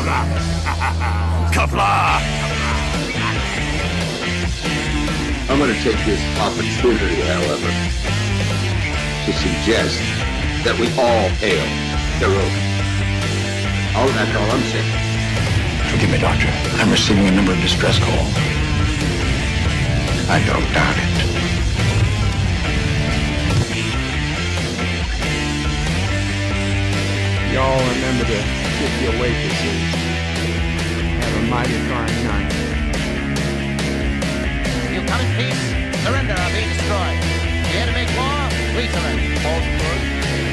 Qapla! I'm going to take this opportunity, however, to suggest that we all hail Hiroki. Oh, that's all I'm saying. Forgive me, Doctor. I'm receiving a number of distress calls. I don't doubt it. Y'all remember to tip your waitresses. Have a mighty fine night. You come in peace, surrender or be destroyed. Here to make war, we surrender.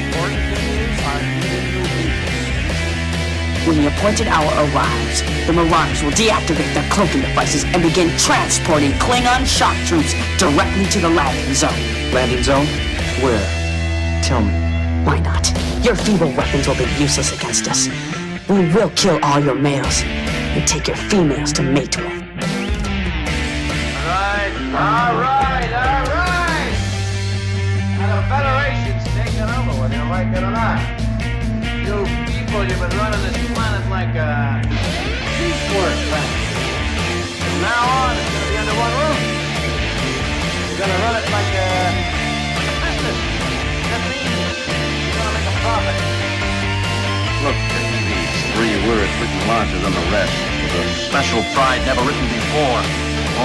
Important things are giving you people. When the appointed hour arrives, the Marauders will deactivate their cloaking devices and begin transporting Klingon shock troops directly to the landing zone. Landing zone? Where? Tell me. Why not? Your feeble weapons will be useless against us. We will kill all your males and take your females to mate with. All right. Now the Federation's taking over, whether you like it or not. You people, you've been running this planet like a piecework factory. From now on, it's gonna be under one roof. You're gonna run it like a business. That means you're gonna make a profit. Look at these 3 words written larger than the rest, with a special pride never written before,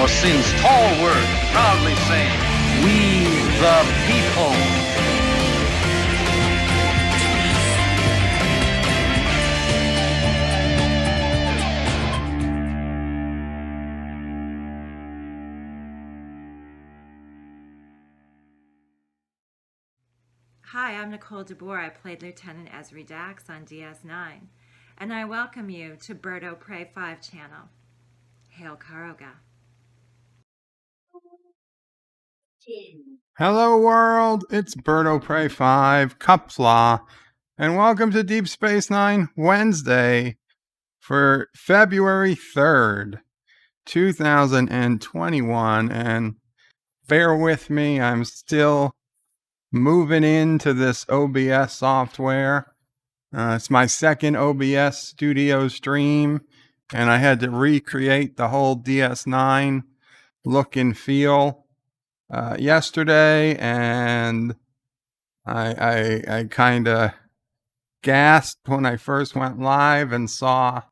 or since. Tall words, proudly saying, "We the people." Hi, I'm Nicole DeBoer. I played Lieutenant Ezri Dax on DS9, and I welcome you to Bird O' Prey 5 channel. Hail Karoga. Hello world, it's Bird O' Prey 5, Qapla, and welcome to Deep Space Nine Wednesday for February 3rd, 2021, and bear with me, I'm still moving into this OBS software. It's my second OBS studio stream, and I had to recreate the whole DS9 look and feel yesterday, and I kind of gasped when I first went live and saw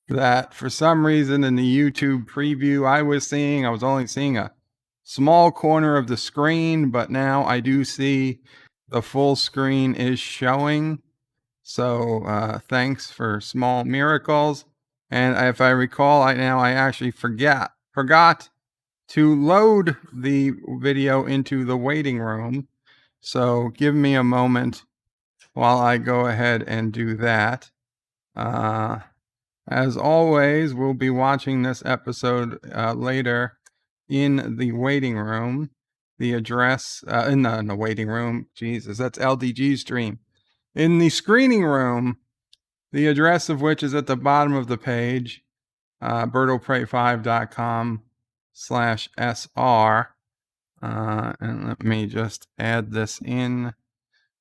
that for some reason in the YouTube preview I was only seeing a small corner of the screen, but now I do see the full screen is showing. So thanks for small miracles. And if I recall, I actually forgot to load the video into the waiting room. So give me a moment while I go ahead and do that. As always, we'll be watching this episode later in the waiting room. The address in the waiting room. Jesus, that's LDG stream. In the screening room, the address of which is at the bottom of the page, birdoprey5.com/SR. And let me just add this in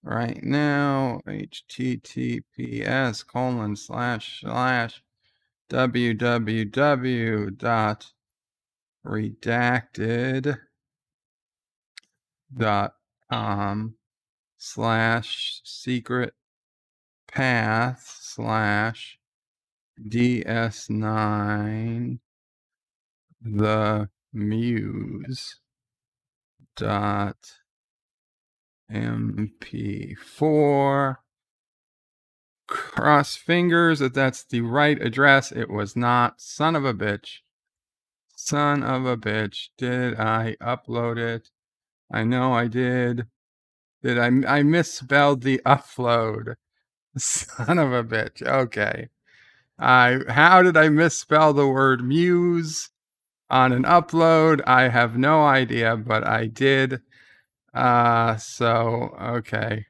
right now. https://www.redacted.com/secret path/DS9 the Muse .mp4. Cross fingers that that's the right address. It was not. Son of a bitch. Did I upload it? I know I did. I misspelled the upload. Son of a bitch. Okay. How did I misspell the word Muse on an upload? I have no idea, but I did. Okay.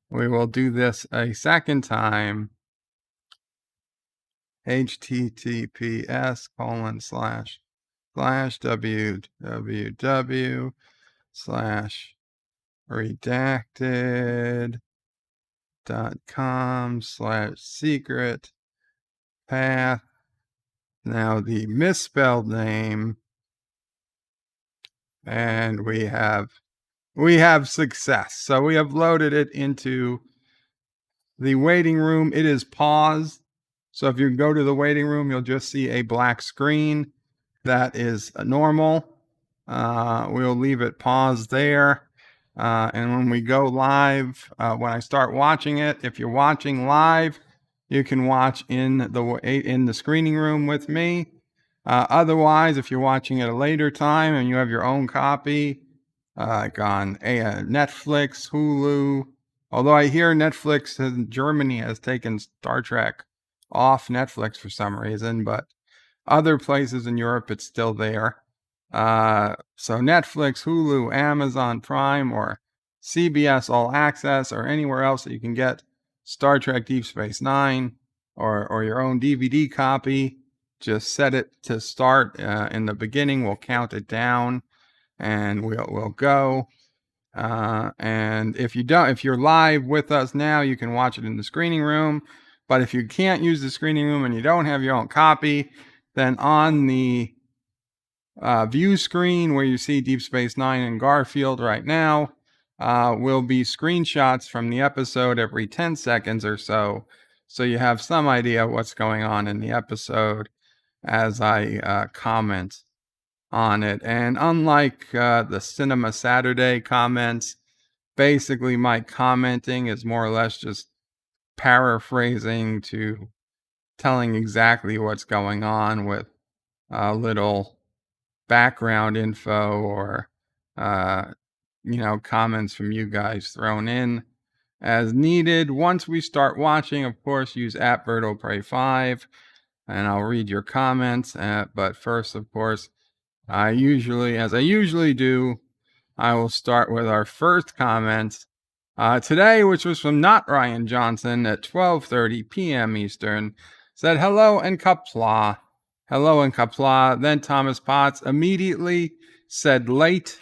We will do this a second time. https://www/redacted.com/secret path. Now the misspelled name, and we have success. So we have loaded it into the waiting room. It is paused. So if you go to the waiting room, you'll just see a black screen. That is normal. We'll leave it paused there. And when we go live, when I start watching it, if you're watching live, you can watch in the screening room with me. Otherwise, if you're watching at a later time and you have your own copy, like on Netflix, Hulu, although I hear Netflix in Germany has taken Star Trek off Netflix for some reason, but other places in Europe it's still there. So Netflix, Hulu, Amazon Prime, or CBS All Access, or anywhere else that you can get Star Trek Deep Space Nine, or your own DVD copy, just set it to start in the beginning. We'll count it down, and we'll go. And if you're live with us now, you can watch it in the screening room. But if you can't use the screening room and you don't have your own copy, then on the view screen where you see Deep Space Nine and Garfield right now, will be screenshots from the episode every 10 seconds or so. So you have some idea what's going on in the episode as I comment on it. And unlike the Cinema Saturday comments, basically my commenting is more or less just paraphrasing to telling exactly what's going on with little background info or comments from you guys thrown in as needed. Once we start watching, of course, use @BirdoPray5 and I'll read your comments. But first, of course, as I usually do, I will start with our first comment today, which was from Not Ryan Johnson at 12:30 p.m. Eastern. Said hello and Qapla. Hello and Qapla. Then Thomas Potts immediately said late,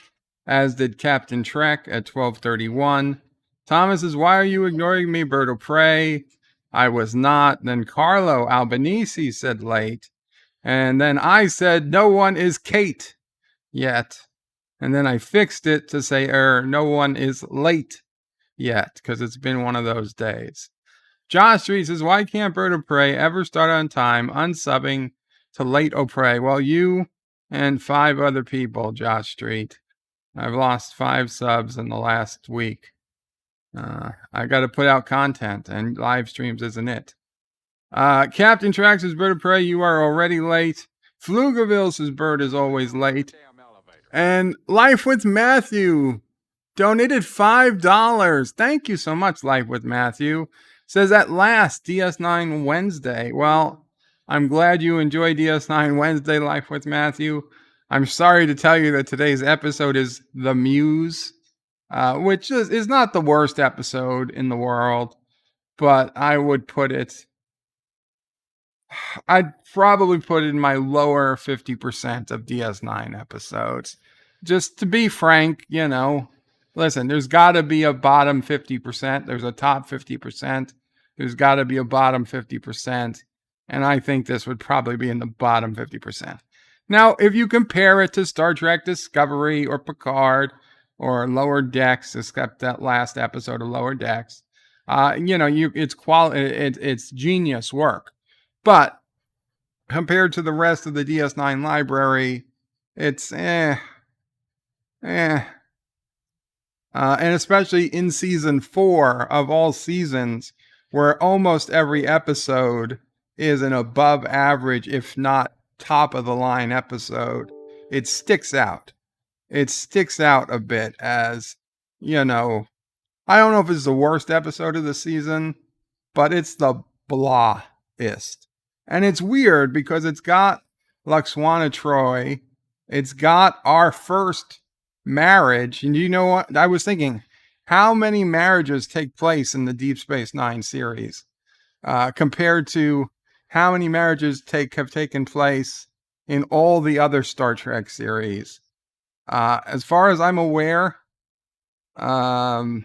as did Captain Trek at 12:31. Thomas says, why are you ignoring me, Bird of Prey? I was not. Then Carlo Albanese said late. And then I said, no one is Kate yet. And then I fixed it to say, no one is late yet, because it's been one of those days. Josh Street says, why can't Bird of Prey ever start on time, unsubbing to late O Prey? Well, you and 5 other people, Josh Street. I've lost 5 subs in the last week. I got to put out content, and live streams isn't it. Captain Trax says, Bird of Prey, you are already late. Pflugerville says, Bird is always late. And Life with Matthew donated $5. Thank you so much, Life with Matthew. Says, at last, DS9 Wednesday. Well, I'm glad you enjoy DS9 Wednesday, Life with Matthew. I'm sorry to tell you that today's episode is The Muse, which is not the worst episode in the world, but I'd probably put it in my lower 50% of DS9 episodes. Just to be frank, listen, there's got to be a bottom 50%. There's a top 50%. There's got to be a bottom 50%. And I think this would probably be in the bottom 50%. Now, if you compare it to Star Trek Discovery or Picard or Lower Decks, except that last episode of Lower Decks, it's genius work. But compared to the rest of the DS9 library, it's and especially in season 4 of all seasons, where almost every episode is an above average, if not top of the line episode, it sticks out. It sticks out a bit as, I don't know if it's the worst episode of the season, but it's the blahest. And it's weird because it's got Luxanna Troi. It's got our first marriage. And you know what? I was thinking, how many marriages take place in the Deep Space Nine series compared to how many marriages have taken place in all the other Star Trek series? As far as I'm aware, oh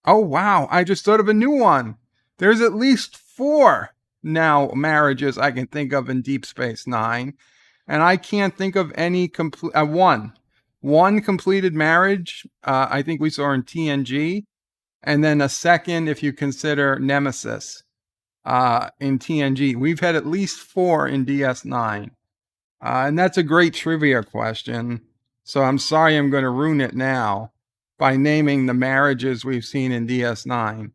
wow, I just thought of a new one. There's at least 4 now marriages I can think of in Deep Space Nine, and I can't think of any complete one completed marriage. I think we saw in TNG, and then a second if you consider Nemesis in TNG. We've had at least 4 in DS9, and that's a great trivia question. So I'm sorry I'm going to ruin it now by naming the marriages we've seen in DS9.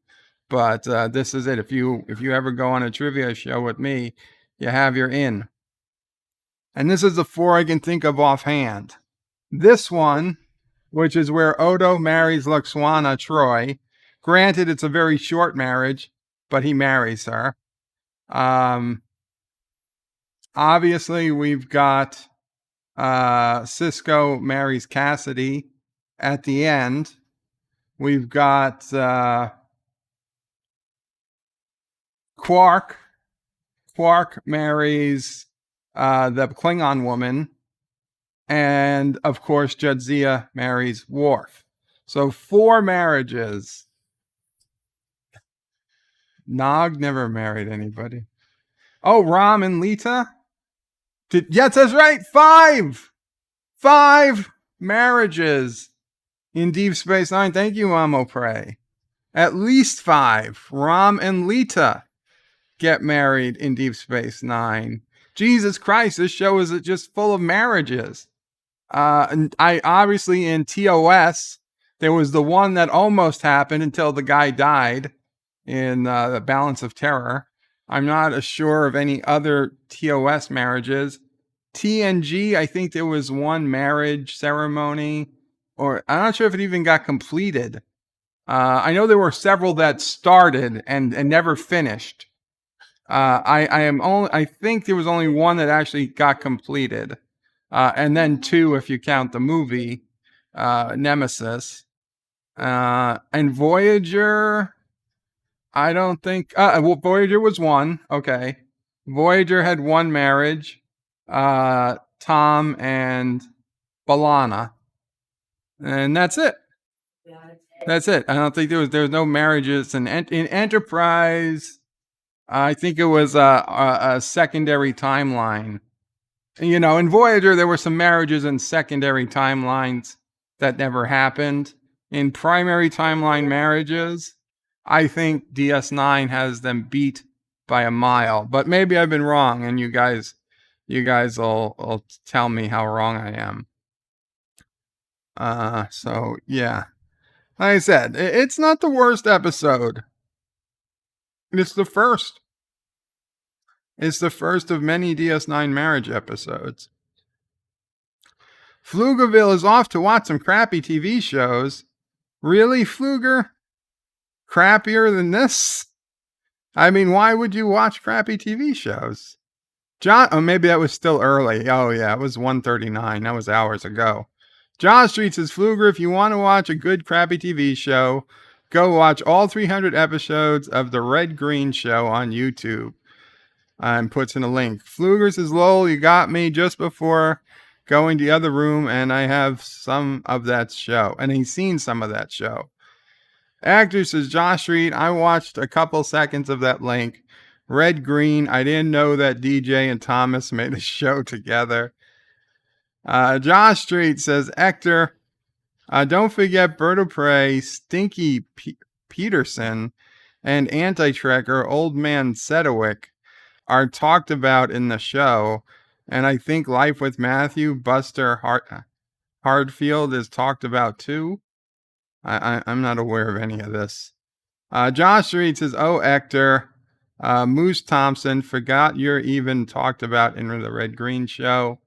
But this is it. If you ever go on a trivia show with me, you have your in. And this is the 4 I can think of offhand. This one, which is where Odo marries Luxanna Troi. Granted, it's a very short marriage, but he marries her. Obviously, we've got Cisco marries Cassidy at the end. We've got Quark. Quark marries the Klingon woman. And, of course, Jadzia marries Worf. So 4 marriages. Nog never married anybody. Oh, Ram and Lita? Yes, that's right. 5 marriages in Deep Space Nine. Thank you, Amo Prey. At least 5. Ram and Lita get married in Deep Space Nine. Jesus Christ, this show is just full of marriages. And I obviously in TOS, there was the one that almost happened until the guy died in the Balance of Terror. I'm not sure of any other TOS marriages. TNG, I think there was one marriage ceremony, or I'm not sure if it even got completed. I know there were several that started and never finished. I think there was only one that actually got completed. And then 2 if you count the movie, Nemesis. And Voyager, I don't think... well, Voyager was 1, okay. Voyager had 1 marriage, Tom and B'Elanna. And that's it. That's it. I don't think there was no marriages. In Enterprise, I think it was a secondary timeline. You know, in Voyager, there were some marriages in secondary timelines that never happened. In primary timeline marriages, I think DS9 has them beat by a mile. But maybe I've been wrong, and you guys will tell me how wrong I am. So, yeah. Like I said, it's not the worst episode. It's the first. It's the first of many DS9 marriage episodes. Pflugerville is off to watch some crappy TV shows. Really, Pfluger? Crappier than this? I mean, why would you watch crappy TV shows? Maybe that was still early. Oh, yeah, it was 1:39. That was hours ago. John Street says, Pfluger, if you want to watch a good crappy TV show, go watch all 300 episodes of The Red Green Show on YouTube. And puts in a link. Pfluger says, lol, you got me just before going to the other room, and I have some of that show. And he's seen some of that show. Actor says, Josh Street, I watched a couple seconds of that link. Red Green, I didn't know that DJ and Thomas made a show together. Josh Street says, Hector, don't forget Bird of Prey, Stinky Peterson, and Anti-Trekker, Old Man Sedgwick are talked about in the show, and I think Life with Matthew, Buster Hardfield is talked about too. I'm not aware of any of this. Josh Reed says, oh, Hector, Moose Thompson, forgot you're even talked about in the Red Green Show.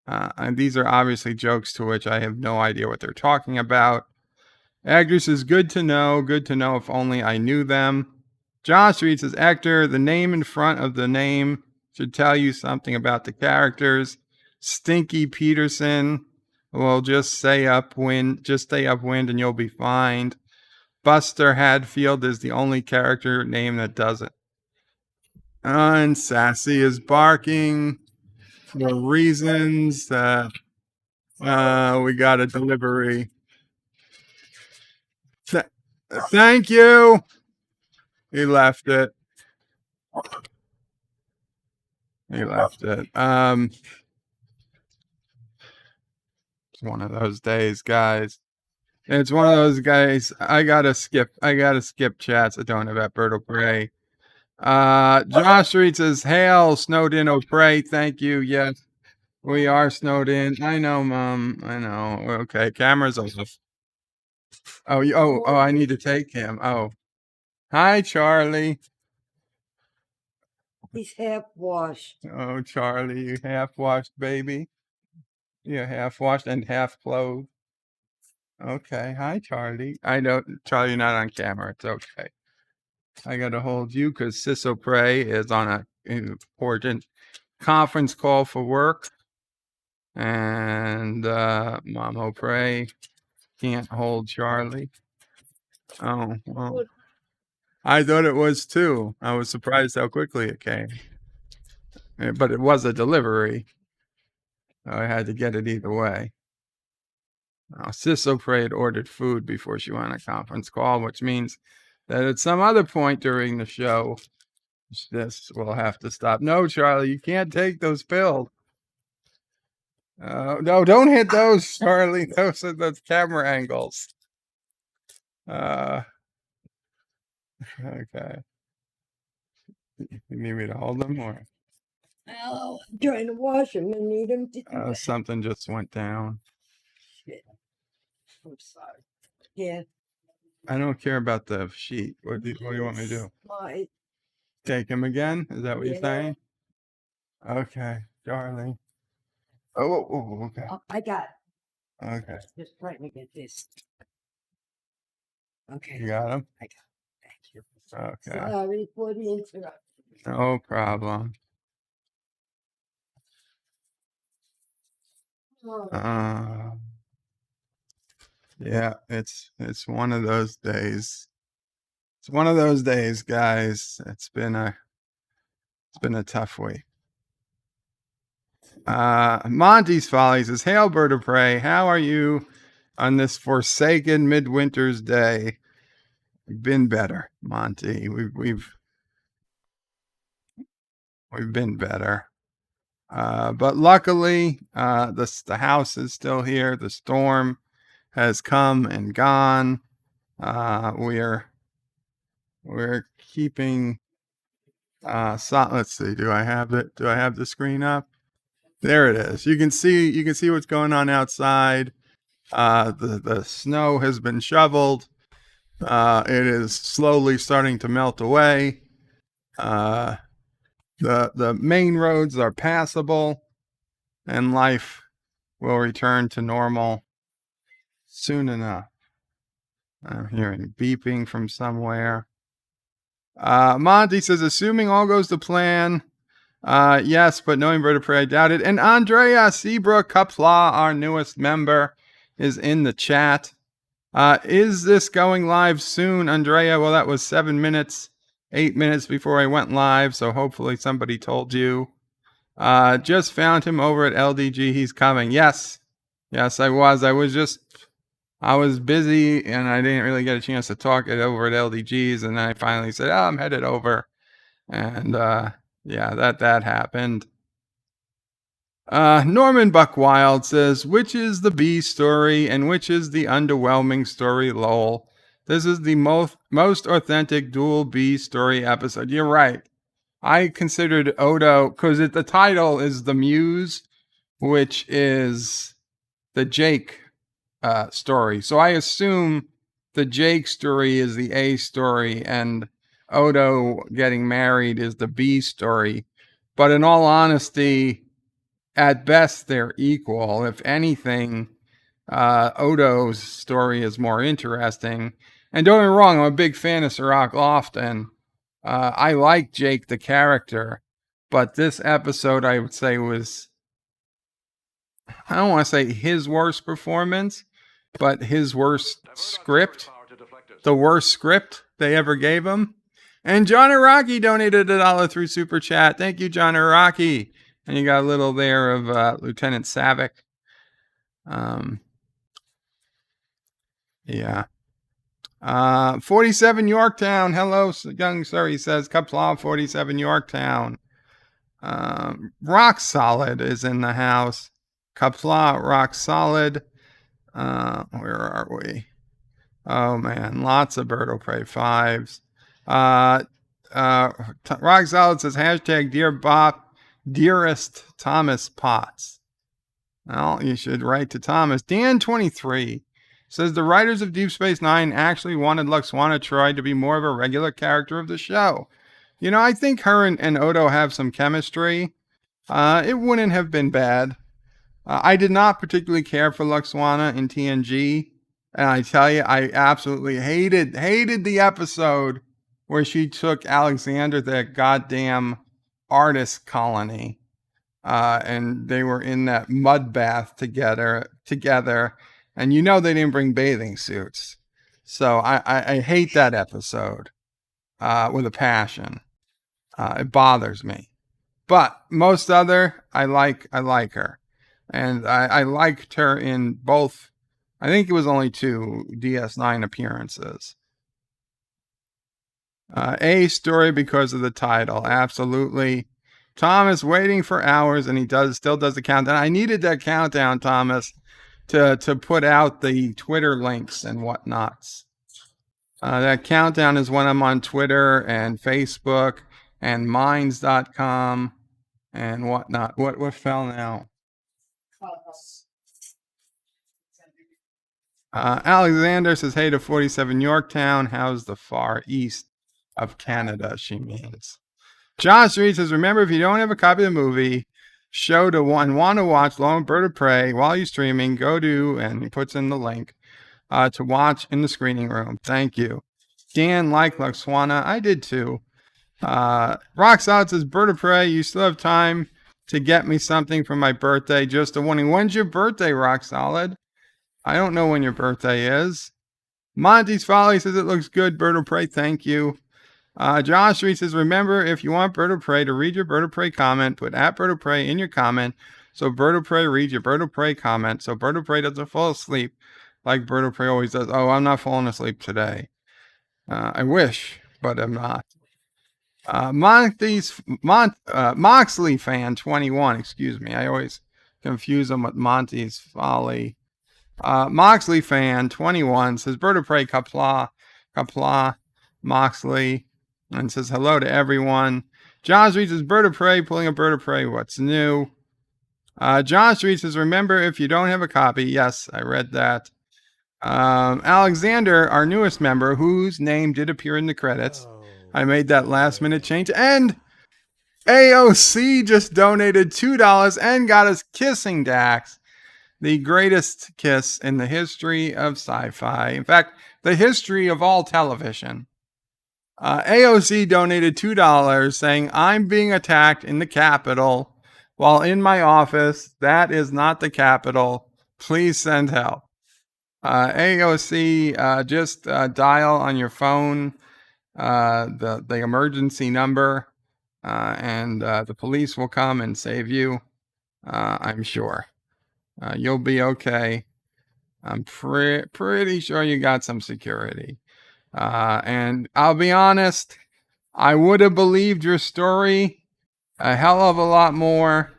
And these are obviously jokes to which I have no idea what they're talking about. Agnes says, good to know if only I knew them. Josh Reed says, Hector, the name in front of the name should tell you something about the characters. Stinky Peterson, well, just stay upwind and you'll be fine. Buster Hadfield is the only character name that doesn't. And Sassy is barking for reasons that we got a delivery. Thank you. He left it. He left it. It's one of those days, guys. It's one of those guys. I gotta skip chats. I don't have that Berto Prey. Josh Reed says, "Hail, snowed in O'Prey." Thank you. Yes, we are snowed in. I know, Mom. I know. Okay, camera's off. Oh, I need to take him. Oh, hi, Charlie. He's half washed. Oh, Charlie, you half washed, baby. You're half washed and half clothed. Okay, hi, Charlie. I know, Charlie, you're not on camera. It's okay. I got to hold you because Ciso Prey is on an important conference call for work. And Mamo Prey can't hold Charlie. Oh, well. I thought it was too. I was surprised how quickly it came. But it was a delivery. I had to get it either way. Ciso Prey had ordered food before she went on a conference call, which means that at some other point during the show, this will have to stop. No, Charlie, you can't take those pills. No, don't hit those, Charlie. Those are the camera angles. Okay. You need me to hold them or? Oh, I'm trying to wash him and need him to. Something just went down. Shit. I'm sorry. Yeah. I don't care about the sheet. What do you want me to do? Slide. Take him again? Is that what you're saying? Okay, darling. Oh, okay. Oh, I got it. Okay. Just trying to get this. Okay. You got him? I got it. Thank you. Okay. Sorry for the interruption. No problem. Yeah, it's one of those days. It's one of those days, guys. It's been a tough week. Monty's Folly says, "Hail, bird of prey. How are you on this forsaken midwinter's day?" We've been better, Monty. We've been better. But luckily, the house is still here. The storm has come and gone. We're keeping. Let's see. Do I have it? Do I have the screen up? There it is. You can see what's going on outside. The snow has been shoveled. It is slowly starting to melt away. The main roads are passable, and life will return to normal soon enough. I'm hearing beeping from somewhere. Monty says, assuming all goes to plan, yes, but knowing Bird of Prey, I doubt it. And Andrea Seabrook Qapla, our newest member, is in the chat. Is this going live soon, Andrea? Well, that was 8 minutes before I went live, so hopefully somebody told you. Just found him over at LDG. He's coming. Yes, I was. I was busy and I didn't really get a chance to talk it over at LDG's, and then I finally said, I'm headed over. And yeah, that happened. Norman Buckwild says, which is the B story and which is the underwhelming story, lol. This is the most authentic dual B story episode. You're right. I considered Odo, because the title is The Muse, which is the Jake story. So I assume the Jake story is the A story and Odo getting married is the B story. But in all honesty, at best, they're equal. If anything, Odo's story is more interesting. And don't get me wrong, I'm a big fan of Sirach Lofton. I like Jake the character, but this episode I would say was, I don't want to say his worst performance, but his worst script. The worst script they ever gave him. And John Araki donated $1 through Super Chat. Thank you, John Araki. And you got a little there of Lieutenant Savick. Yeah. 47 Yorktown. Hello, young sir. He says, Qapla 47 Yorktown. Rock Solid is in the house. Qapla, Rock Solid. Where are we? Oh man, lots of Bird of Prey 5s. Rock Solid says hashtag Dear Bob, Dearest Thomas Potts. Well, you should write to Thomas. Dan23 says the writers of Deep Space Nine actually wanted Luxanna Troi to be more of a regular character of the show. You know, I think her and Odo have some chemistry. It wouldn't have been bad. I did not particularly care for Luxanna in TNG. And I tell you, I absolutely hated the episode where she took Alexander, that goddamn artist colony. And they were in that mud bath together. And you know they didn't bring bathing suits. So I hate that episode with a passion. It bothers me. But most other, I like her. And I liked her in both, I think it was only 2 DS9 appearances. A story because of the title. Absolutely. Thomas waiting for hours, and he still does the countdown. I needed that countdown, Thomas, to put out the Twitter links and whatnots. That countdown is when I'm on Twitter and Facebook and minds.com and whatnot. What fell now? Alexander says, hey to 47 Yorktown. How's the far east of Canada, she means. Josh Reed says, remember, if you don't have a copy of the movie, show to one want to watch Lone Bird of Prey while you're streaming, go to, and he puts in the link to watch in the screening room. Thank you. Dan liked Luxanna. I did too. Rock Solid says, Bird of Prey, you still have time to get me something for my birthday. Just a warning. When's your birthday, Rock Solid? I don't know when your birthday is. Monty's Folly says, it looks good, Bird of Prey. Thank you. Josh Reed says, remember, if you want Bird of Prey to read your Bird of Prey comment, put at Bird of Prey in your comment. So Bird of Prey reads your Bird of Prey comment. So Bird of Prey doesn't fall asleep like Bird of Prey always does. Oh, I'm not falling asleep today. I wish, but I'm not. Moxley fan 21, excuse me. I always confuse them with Monty's Folly. Moxley fan 21 says, Bird of Prey, Qapla, Moxley, and says hello to everyone. Josh Reed says, Bird of Prey, pulling a Bird of Prey, what's new? Josh Reed says, remember, if you don't have a copy, yes, I read that. Alexander, our newest member, whose name did appear in the credits. I made that last minute change. And AOC just donated $2 and got us Kissing Dax, the greatest kiss in the history of sci-fi. In fact, the history of all television. AOC donated $2 saying, I'm being attacked in the Capitol while in my office. That is not the Capitol. Please send help. AOC, just dial on your phone the emergency number, and the police will come and save you. I'm sure. You'll be okay. I'm pretty sure you got some security. And I'll be honest, I would have believed your story a hell of a lot more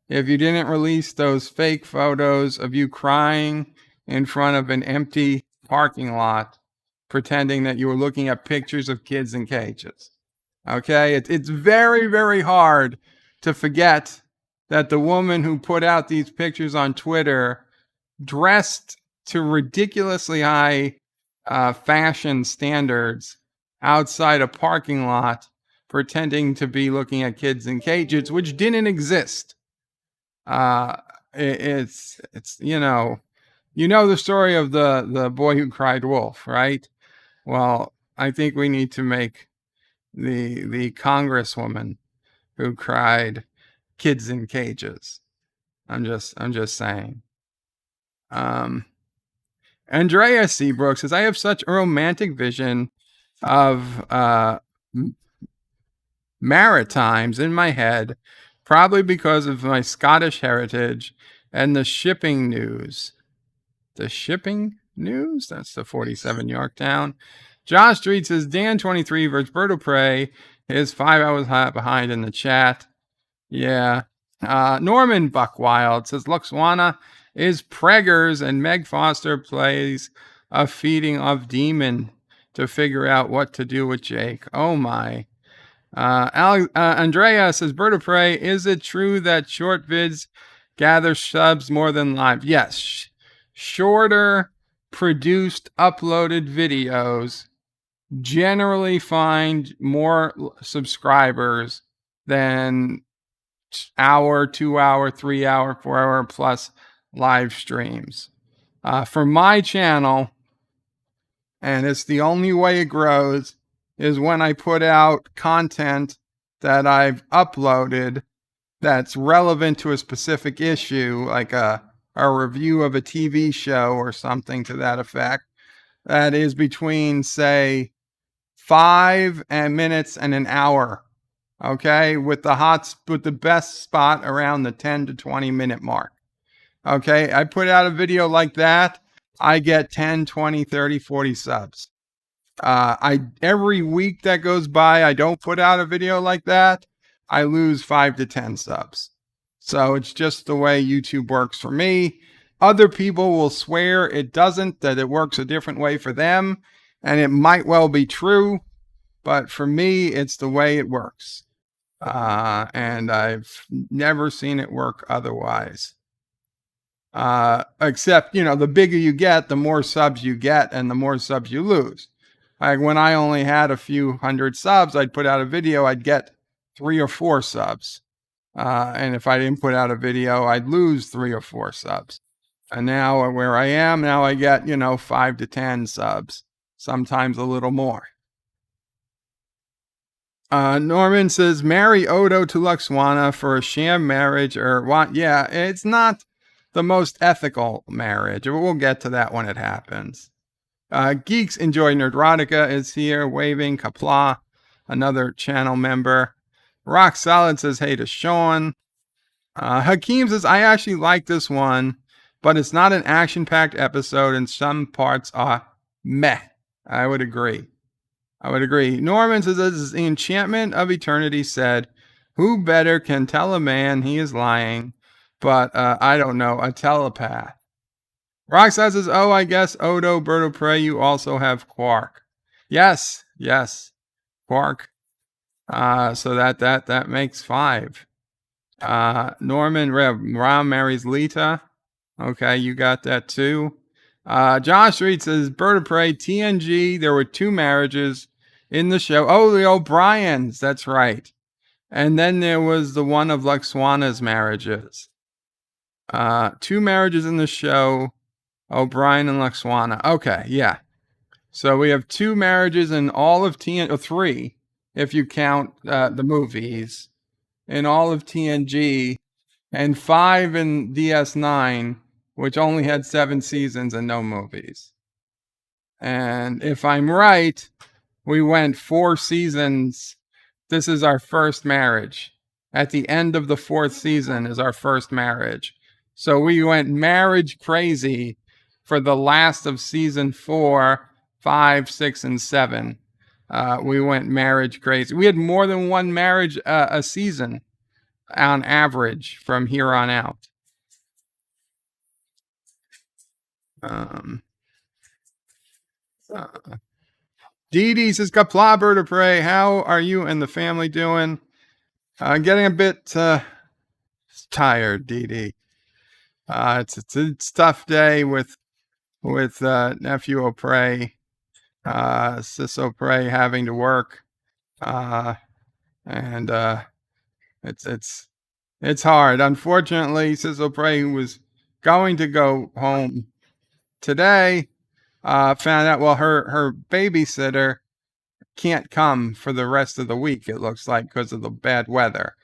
if you didn't release those fake photos of you crying in front of an empty parking lot, pretending that you were looking at pictures of kids in cages. Okay? It's very, very hard to forget that the woman who put out these pictures on Twitter, dressed to ridiculously high fashion standards outside a parking lot, pretending to be looking at kids in cages, which didn't exist. It's you know the story of the boy who cried wolf, right? Well, I think we need to make the congresswoman who cried kids in cages. I'm just saying. Andrea Seabrook says, I have such a romantic vision of Maritimes in my head, probably because of my Scottish heritage and the shipping news. The shipping News. That's the 47 Yorktown. Josh Street says Dan23 versus Bird of Prey is 5 hours behind in the chat. Yeah. Norman Buckwild says Luxanna is preggers and Meg Foster plays a feeding of demon to figure out what to do with Jake. Oh my. Andrea says Bird of Prey, is it true that short vids gather subs more than live? Yes. Shorter produced uploaded videos generally find more subscribers than hour, 2 hour, 3 hour, 4 hour plus live streams. For my channel, and it's the only way it grows, is when I put out content that I've uploaded that's relevant to a specific issue, like a review of a TV show or something to that effect, that is between, say, 5 minutes and an hour. Okay, with the best spot around the 10 to 20 minute mark. Okay, I put out a video like that, I get 10, 20, 30, 40 subs. Every week that goes by, I don't put out a video like that, I lose 5 to 10 subs. So it's just the way YouTube works for me. Other people will swear it doesn't, that it works a different way for them, and it might well be true, but for me, it's the way it works. And I've never seen it work otherwise. Except, the bigger you get, the more subs you get and the more subs you lose. Like when I only had a few hundred subs, I'd put out a video, I'd get 3 or 4 subs. And if I didn't put out a video, I'd lose 3 or 4 subs. And now where I am, now I get, 5 to 10 subs, sometimes a little more. Norman says, marry Odo to Luxanna for a sham marriage or what? Yeah, it's not the most ethical marriage. We'll get to that when it happens. Geeks Enjoy Nerdrotica is here, waving. Qapla, another channel member. Rock Solid says, hey to Sean. Hakeem says, I actually like this one, but it's not an action-packed episode and some parts are meh. I would agree. Norman says, as the enchantment of eternity said, who better can tell a man he is lying, but I don't know, a telepath. Rockstar says, oh, I guess Odo, Bird of Prey, you also have Quark. Yes, Quark. So that makes 5. Norman, Ram marries Lita. Okay, you got that too. Josh Reed says, Bird of Prey, TNG, there were 2 marriages in the show. Oh, the O'Briens, that's right. And then there was the one of Luxanna's marriages. 2 marriages in the show, O'Brien and Luxanna. Okay, yeah. So we have 2 marriages in all of TNG, or 3, if you count the movies, in all of TNG, and 5 in DS9, which only had 7 seasons and no movies. And if I'm right, we went 4 seasons. This is our first marriage. At the end of the 4th season is our first marriage. So we went marriage crazy for the last of season 4, 5, 6, and 7. We went marriage crazy. We had more than 1 marriage a season on average from here on out. Dee Dee says, Qapla, Bird of Prey, how are you and the family doing? Getting a bit tired, Dee Dee. It's a tough day with nephew O'Prey, sis O'Prey having to work, and it's hard. Unfortunately, sis O'Prey was going to go home today. Found out, well, her babysitter can't come for the rest of the week, it looks like, because of the bad weather.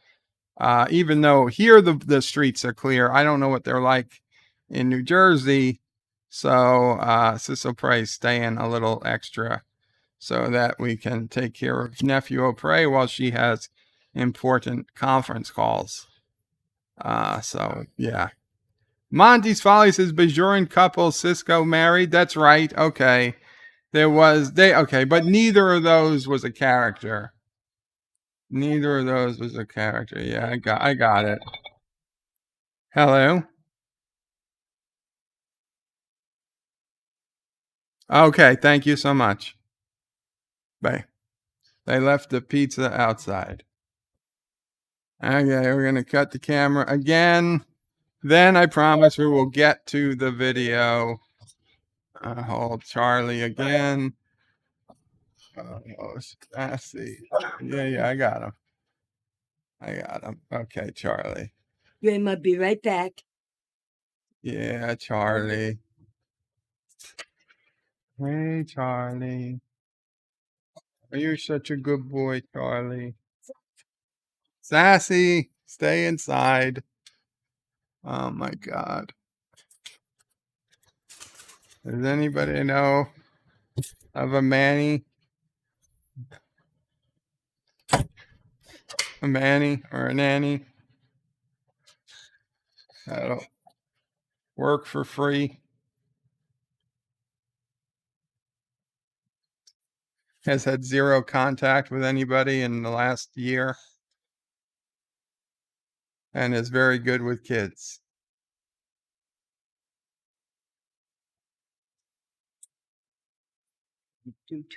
Even though here the streets are clear, I don't know what they're like in New Jersey. So Sis O'Prey's staying a little extra so that we can take care of nephew O'Prey while she has important conference calls. So yeah. Monty's Folly says Bajoran couple Cisco married. That's right. Okay. Okay, but neither of those was a character. Neither of those was a character. Yeah, I got it. Hello? Okay, thank you so much. Bye. They left the pizza outside. Okay, we're going to cut the camera again. Then I promise we will get to the video. Hold Charlie again. Let's see. Yeah, I got him. Okay, Charlie. Grandma, be right back. Yeah, Charlie. Hey, Charlie. You're such a good boy, Charlie. Sassy, stay inside. Oh my God. Does anybody know of a Manny? A Manny or a nanny that'll work for free? Has had zero contact with anybody in the last year and is very good with kids.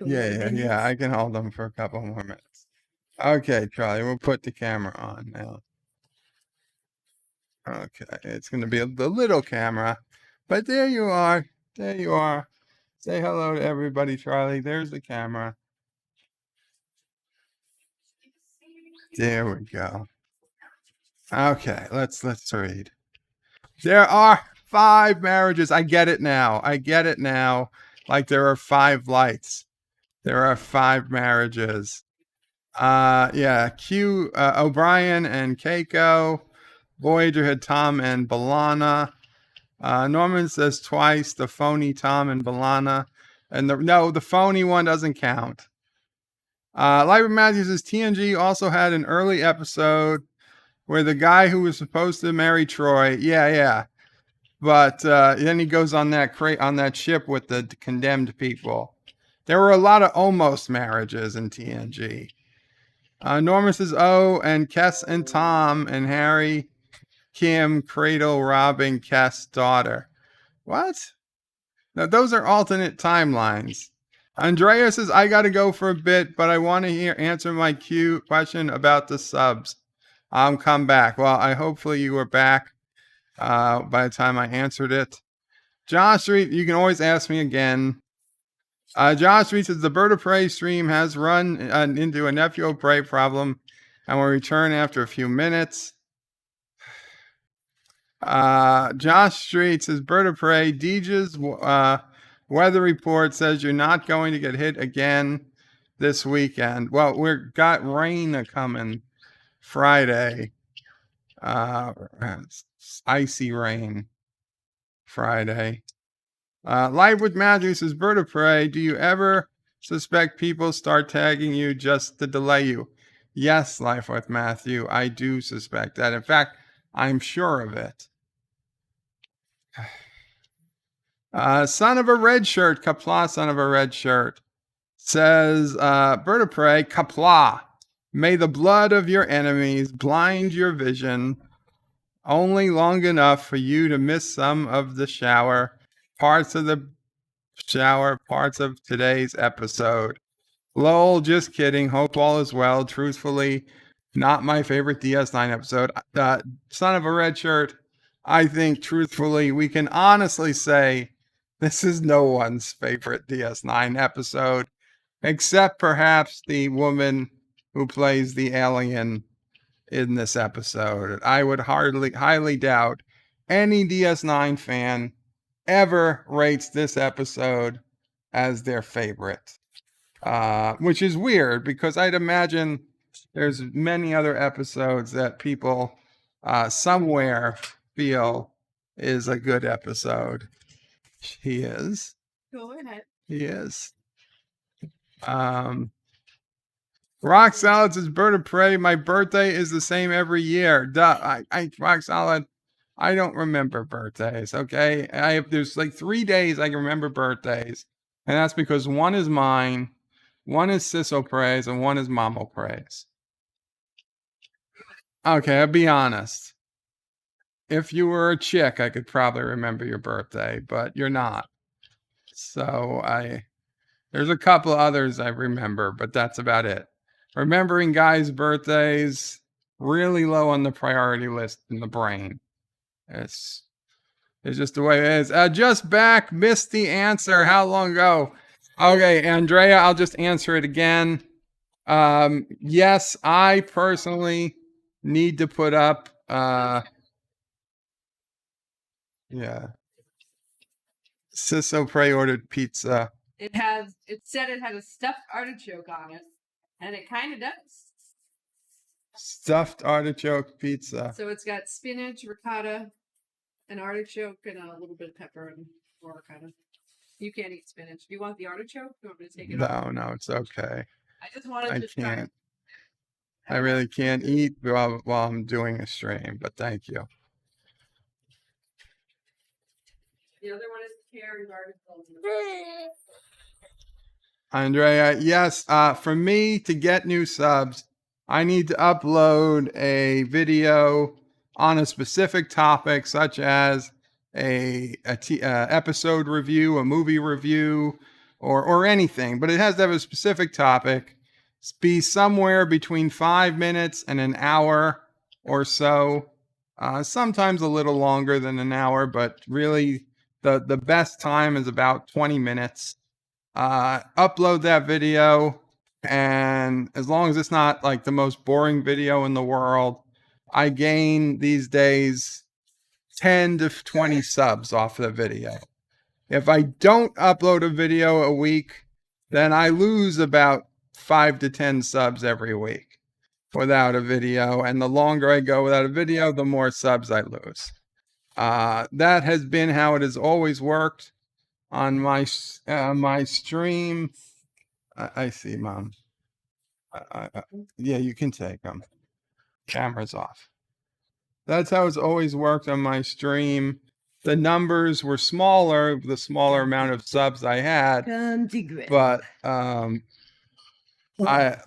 Yeah. I can hold them for a couple more minutes. Okay, Charlie, we'll put the camera on now. Okay, it's going to be the little camera, but there you are. There you are. Say hello to everybody, Charlie. There's the camera. There we go. Okay, let's read. There are 5 marriages. I get it now. Like there are 5 lights. There are 5 marriages. O'Brien and Keiko. Voyager had Tom and Balana. Norman says twice the phony Tom and Balana. And the phony one doesn't count. Lyra Matthews says TNG also had an early episode where the guy who was supposed to marry Troi, yeah. But then he goes on that ship with the condemned people. There were a lot of almost marriages in TNG. Norman says, and Kes and Tom and Harry, Kim, cradle robbing Kes' daughter. What? Now, those are alternate timelines. Andrea says, I got to go for a bit, but I want to answer my question about the subs. Come back. Well, hopefully you were back by the time I answered it. Josh Street, you can always ask me again. Josh Street says, the Bird of Prey stream has run into a Nephew of Prey problem and will return after a few minutes. Josh Street says, Bird of Prey, Deeja's weather report says you're not going to get hit again this weekend. Well, we've got rain coming Friday. Icy rain Friday. Live with Matthew says, Bird of Prey, do you ever suspect people start tagging you just to delay you? Yes, Life with Matthew, I do suspect that. In fact, I'm sure of it. Son of a red shirt, Qapla, son of a red shirt, says, Bird of Prey, Qapla, may the blood of your enemies blind your vision only long enough for you to miss some of the parts of today's episode. Lol, just kidding. Hope all is well. Truthfully, not my favorite DS9 episode. Son of a red shirt, I think truthfully, we can honestly say this is no one's favorite DS9 episode, except perhaps the woman who plays the alien in this episode. I would highly doubt any DS9 fan ever rates this episode as their favorite, which is weird because I'd imagine there's many other episodes that people somewhere feel is a good episode. He is. Go ahead. He is. Rock Solid says, Bird of Prey, my birthday is the same every year. Rock Solid, I don't remember birthdays. Okay, there's like 3 days I can remember birthdays, and that's because one is mine, one is Sisso Praise, and one is Mamo Praise. Okay, I'll be honest. If you were a chick, I could probably remember your birthday, but you're not. So there's a couple others I remember, but that's about it. Remembering guys' birthdays, really low on the priority list in the brain. It's just the way it is. Just back, missed the answer. How long ago? Okay, Andrea, I'll just answer it again. Yes, I personally need to put up, yeah. Sisso Prey ordered pizza. It said it had a stuffed artichoke on it, and it kind of does. Stuffed artichoke pizza. So it's got spinach, ricotta, an artichoke, and a little bit of pepper and more kind of. You can't eat spinach. Do you want the artichoke? You want me to take it off? No, it's okay. I just wanted to try. Can't. I really can't eat while I'm doing a stream, but thank you. The other one is carrot artichoke. Andrea, yes, for me to get new subs, I need to upload a video on a specific topic, such as a episode review, a movie review, or anything. But it has to have a specific topic, be somewhere between 5 minutes and an hour or so. Sometimes a little longer than an hour, but really the best time is about 20 minutes. Upload that video, and as long as it's not like the most boring video in the world, I gain these days 10 to 20 subs off the video. If I don't upload a video a week, then I lose about 5 to 10 subs every week without a video, and the longer I go without a video, the more subs I lose. That has been how it has always worked on my stream. I see, Mom. Yeah, you can take them. Camera's off. That's how it's always worked on my stream. The numbers were smaller, the smaller amount of subs I had. But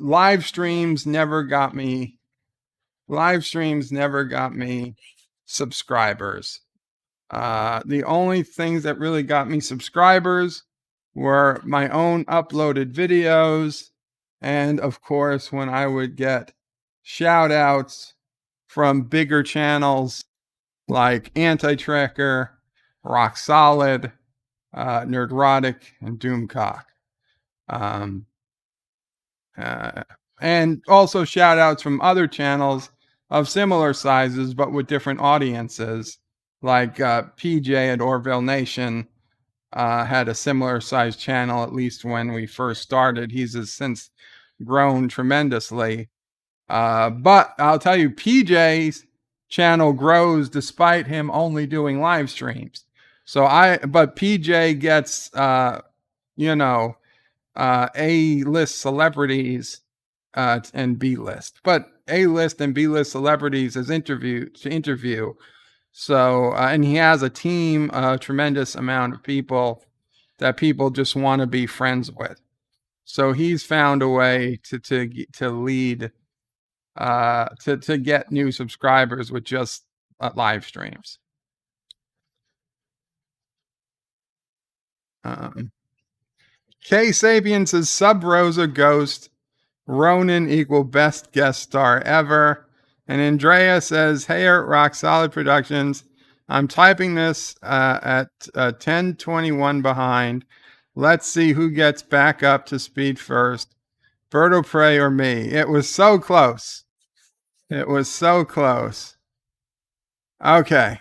live streams never got me subscribers. The only things that really got me subscribers were my own uploaded videos, and of course when I would get shout outs from bigger channels like Anti-Tracker, Rock Solid, Nerdrotic, and Doomcock. And also shout outs from other channels of similar sizes but with different audiences, like PJ at Orville Nation had a similar sized channel, at least when we first started. He's since grown tremendously. But I'll tell you, PJ's channel grows despite him only doing live streams. But PJ gets, A-list celebrities and B-list. But A-list and B-list celebrities to interview. So, and he has a team, a tremendous amount of people that people just want to be friends with. So he's found a way to lead, to get new subscribers with just live streams. K Sapien says Sub Rosa Ghost, Ronan equal best guest star ever. And Andrea says, hey, Rock Solid Productions, I'm typing this at 10:21 behind. Let's see who gets back up to speed first, Berto Prey or me. It was so close. It was so close. Okay.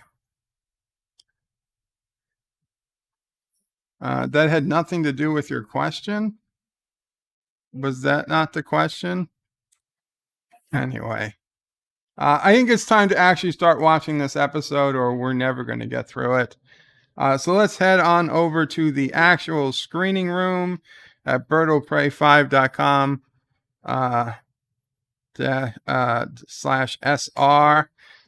That had nothing to do with your question. Was that not the question? Anyway. I think it's time to actually start watching this episode, or we're never going to get through it. So let's head on over to the actual screening room at bertopray5.com /SR.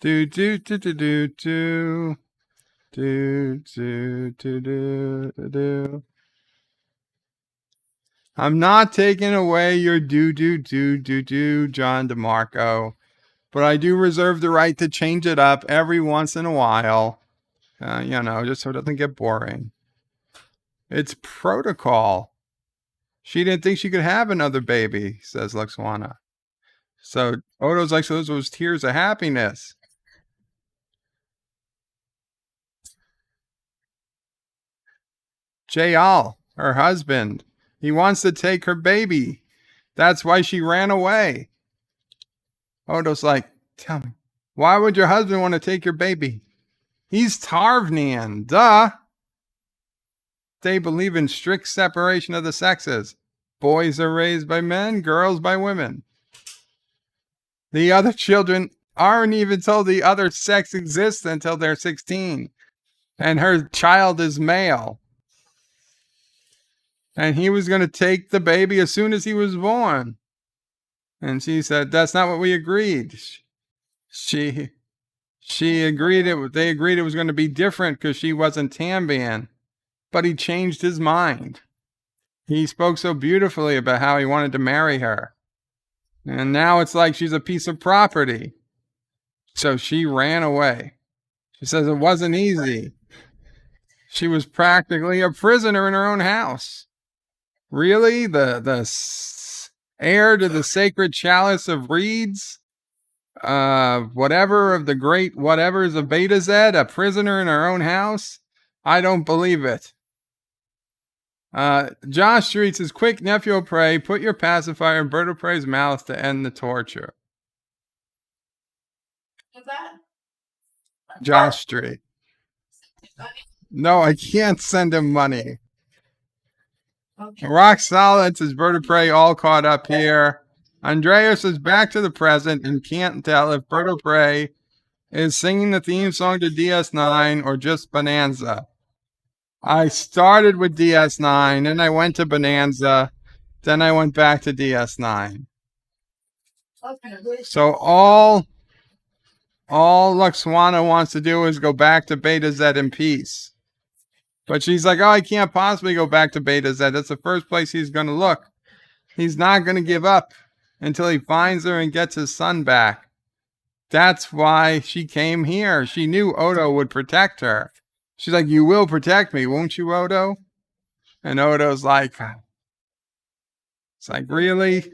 Do do do do do do do do do do do. I'm not taking away your do, John DeMarco, but I do reserve the right to change it up every once in a while, just so it doesn't get boring. It's protocol. She didn't think she could have another baby, says Luxanna. So Odo's like, so those was tears of happiness. Jayal, her husband, he wants to take her baby. That's why she ran away. Odo's like, tell me, why would your husband want to take your baby? He's Tarvnian, duh. They believe in strict separation of the sexes. Boys are raised by men, girls by women. The other children aren't even told the other sex exists until they're 16. And her child is male. And he was going to take the baby as soon as he was born. And she said, that's not what we agreed. She agreed they agreed it was going to be different because she wasn't Tambian. But he changed his mind. He spoke so beautifully about how he wanted to marry her. And now it's like she's a piece of property. So she ran away. She says it wasn't easy. She was practically a prisoner in her own house. Really? The heir to the sacred chalice of reeds? Whatever of the great whatevers of Beta Z, a prisoner in her own house? I don't believe it. Josh Street says, quick, nephew Prey, put your pacifier in Berto Prey's mouth to end the torture. What's that? Josh Street. No, I can't send him money. Okay. Rock solid says, Berto Prey all caught up here. Andreas is back to the present and can't tell if Berto Prey is singing the theme song to DS9 or just Bonanza. I started with DS9, then I went to Bonanza, then I went back to DS9. So all Luxanna wants to do is go back to Beta Z in peace. But she's like, oh, I can't possibly go back to Beta Z. That's the first place he's going to look. He's not going to give up until he finds her and gets his son back. That's why she came here. She knew Odo would protect her. She's like, you will protect me, won't you, Odo? And Odo's like, it's like, really?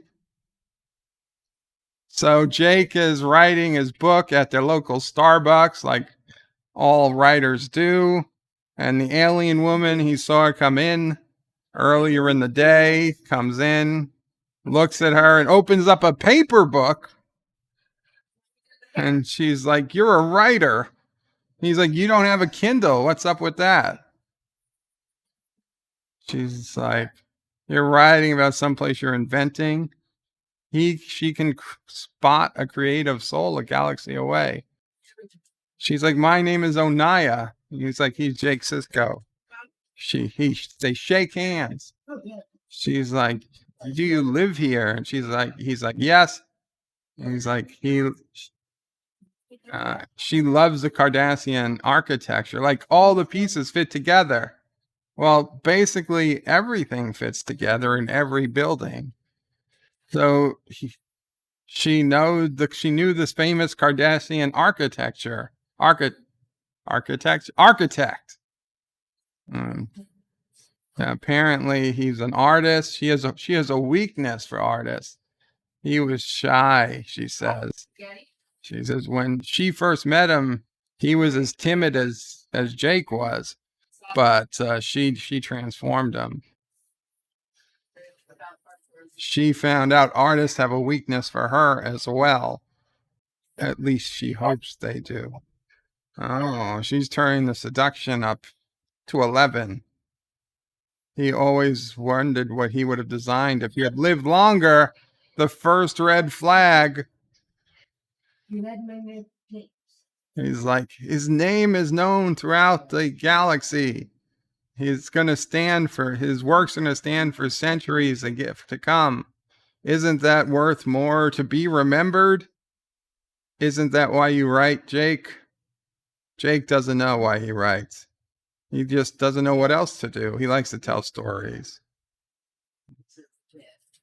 So Jake is writing his book at their local Starbucks, like all writers do. And the alien woman, he saw her come in earlier in the day, comes in, looks at her and opens up a paper book. And she's like, you're a writer. He's like, you don't have a Kindle. What's up with that? She's like, you're writing about someplace you're inventing. She can spot a creative soul a galaxy away. She's like, my name is Onaya. He's like, he's Jake Sisko. They shake hands. She's like, do you live here? And he's like, yes. And he's like, she loves the Cardassian architecture. Like all the pieces fit together. Well, basically everything fits together in every building. So she knew this famous Cardassian architecture. Architect. Apparently he's an artist. She has a weakness for artists. He was shy, she says. She says when she first met him, he was as timid as Jake was, but she transformed him. She found out artists have a weakness for her as well. At least she hopes they do. Oh, she's turning the seduction up to 11. He always wondered what he would have designed if he had lived longer. The first red flag. He's like, his name is known throughout the galaxy. His work's going to stand for centuries to come. Isn't that worth more to be remembered? Isn't that why you write, Jake? Jake doesn't know why he writes. He just doesn't know what else to do. He likes to tell stories.